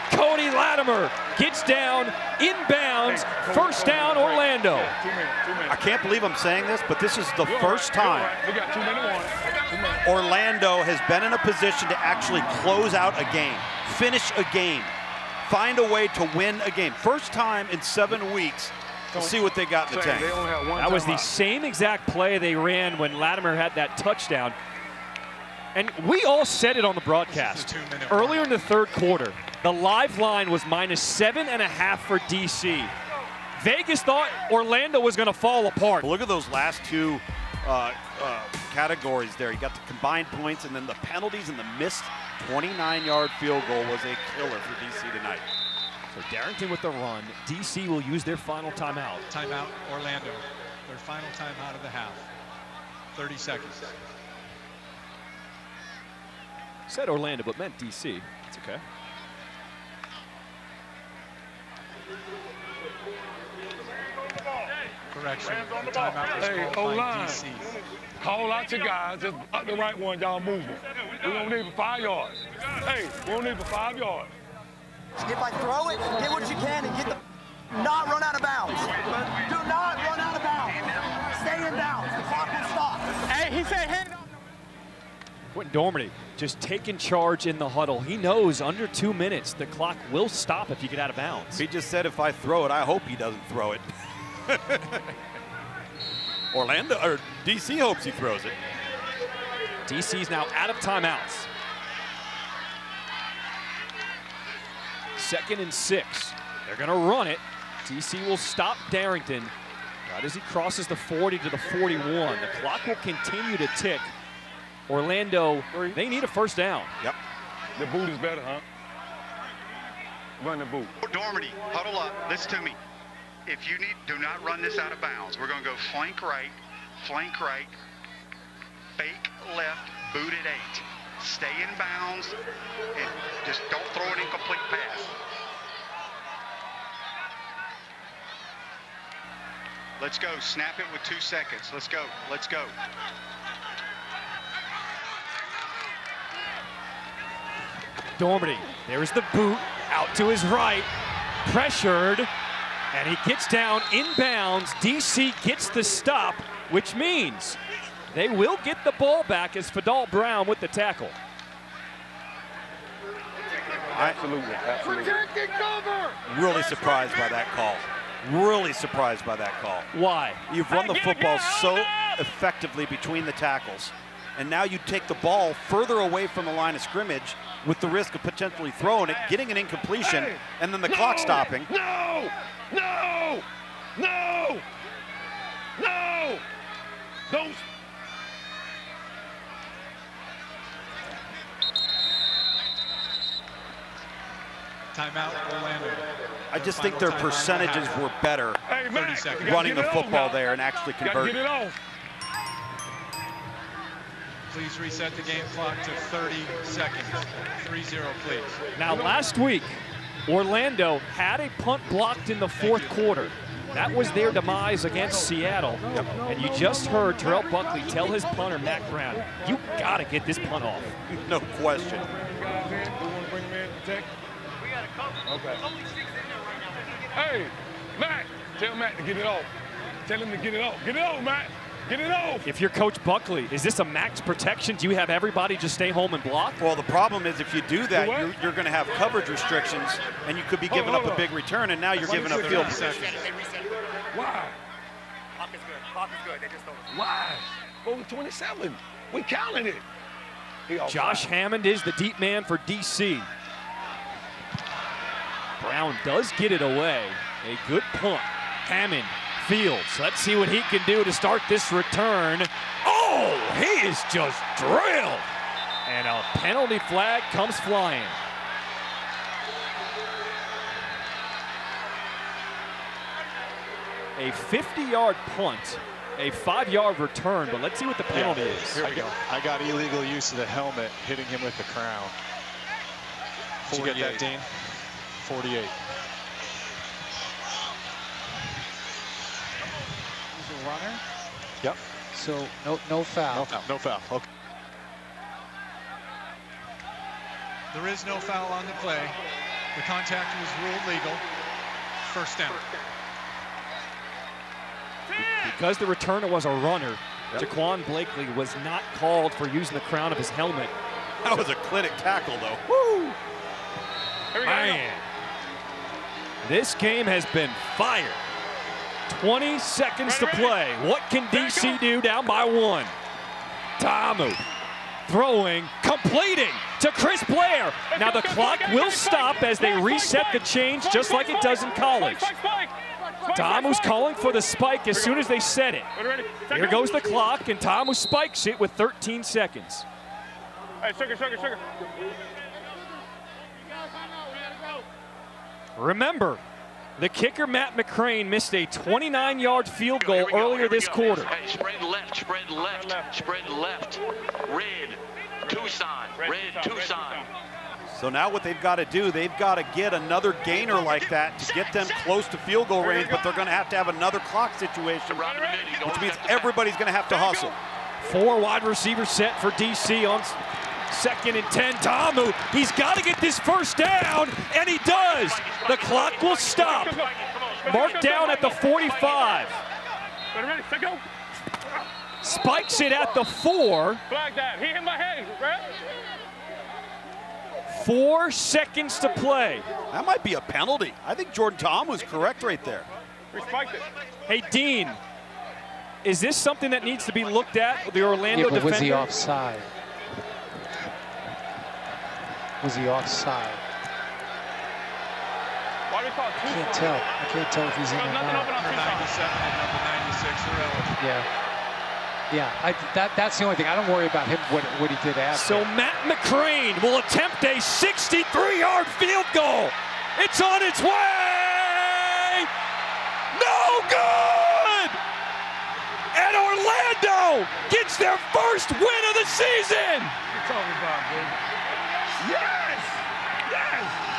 Cody Latimer gets down, inbounds, first down, Orlando. I can't believe I'm saying this, but this is the first time Orlando has been in a position to actually close out a game, finish a game, find a way to win a game. First time in 7 weeks. We'll see what they got in the tank. That was the same exact play they ran when Latimer had that touchdown. And we all said it on the broadcast. Earlier in the 3rd quarter, the live line was -7.5 for DC. Vegas thought Orlando was going to fall apart. Look at those last 2 categories there. You got the combined points and then the penalties, and the missed 29-yard field goal was a killer for DC tonight. So Darrington with the run. DC will use their final timeout. Timeout, Orlando. Their final timeout of the half. 30 seconds. Said Orlando, but meant DC. It's okay. Correction. The timeout was called by DC. Call out your guys, just up the right one, y'all moving. We don't need for 5 yards. Hey, we don't need for 5 yards. If I throw it, get what you can and get not run out of bounds. Do not run out of bounds. Stay in bounds. The clock will stop. Hey, he said hand it off. Quentin Dormady just taking charge in the huddle. He knows under 2 minutes the clock will stop if you get out of bounds. He just said if I throw it, I hope he doesn't throw it. Orlando, or DC hopes he throws it. DC's now out of timeouts. 2nd and 6. They're going to run it. DC will stop Darrington right as he crosses the 40 to the 41. The clock will continue to tick. Orlando, they need a first down. Yep. The boot is better, huh? Run the boot. Dormady, huddle up. Listen to me. If you need, do not run this out of bounds. We're going to go flank right, fake left, boot at 8. Stay in bounds, and just don't throw an incomplete pass. Let's go. Snap it with 2 seconds. Let's go. Let's go. Dormady, there's the boot, out to his right, pressured, and he gets down inbounds. DC gets the stop, which means they will get the ball back as Fadal Brown with the tackle. Absolutely. Protecting cover. Really surprised by that call. Really surprised by that call. Why? You've run the football so effectively between the tackles, and now you take the ball further away from the line of scrimmage with the risk of potentially throwing it, getting an incompletion, and then the clock stopping. No! No! No! No! Don't. Timeout, Orlando. I just think their percentages were better running the football there and actually converting. Get it off. Please reset the game clock to 30 seconds. 3-0, please. Now, last week, Orlando had a punt blocked in the 4th quarter. That was their demise against Seattle. And you just heard Terrell Buckley tell his punter, Mac Brown, you got to get this punt off. No question. Okay. Hey, Matt, tell Matt to get it off. Tell him to get it off. Get it off, Matt. Get it off. If you're Coach Buckley, is this a max protection? Do you have everybody just stay home and block? Well, the problem is if you do that, you're going to have coverage restrictions, and you could be giving up a big return, and now you're giving up field position. Why? Clock is good. Clock is good. They just don't. Why? Over 27. We counted it. Josh Hammond is the deep man for DC. Brown does get it away. A good punt. Hammond fields. Let's see what he can do to start this return. Oh, he is just drilled. And a penalty flag comes flying. A 50-yard punt, a 5-yard return, but let's see what the penalty is. Here we go. I got illegal use of the helmet hitting him with the crown. Did you get that, Dean? 48. He's a runner? Yep. So no foul. No foul. Okay. There is no foul on the play. The contact was ruled legal. First down. Because the returner was a runner, Jaquan Blakely was not called for using the crown of his helmet. That was a clinic tackle, though. Woo! Man, this game has been fire. 20 seconds to play. What can DC do down by 1? Ta'amu throwing, completing to Chris Blair. Now the clock will stop as they reset the change just like it does in college. Ta'amu's calling for the spike as soon as they set it. Here goes the clock, and Ta'amu spikes it with 13 seconds. Hey, sugar. Remember, the kicker, Matt McCrane, missed a 29-yard field goal earlier this quarter. Hey, spread left. Red, Tucson. So now what they've got to do, they've got to get another gainer like that to get them close to field goal range, but they're going to have another clock situation, which means everybody's going to have to hustle. 4 wide receivers set for DC on 2nd and 10. Ta'amu, he's got to get this first down, and he does. The clock will stop. Marked down at the 45. Spikes it at the 4. Flag that. He hit my head, right? 4 seconds to play. That might be a penalty. I think Jordan Ta'amu was correct right there. We spiked it. Hey, Dean, is this something that needs to be looked at, the Orlando defender? Was he offside? Was he offside? Why do we call it two? I can't tell if he's in or not. Number 97 and number 96 are eligible. Yeah, that's the only thing. I don't worry about him, what he did after. So Matt McCrane will attempt a 63-yard field goal. It's on its way! No good! And Orlando gets their first win of the season! What you talking about, baby? Yes!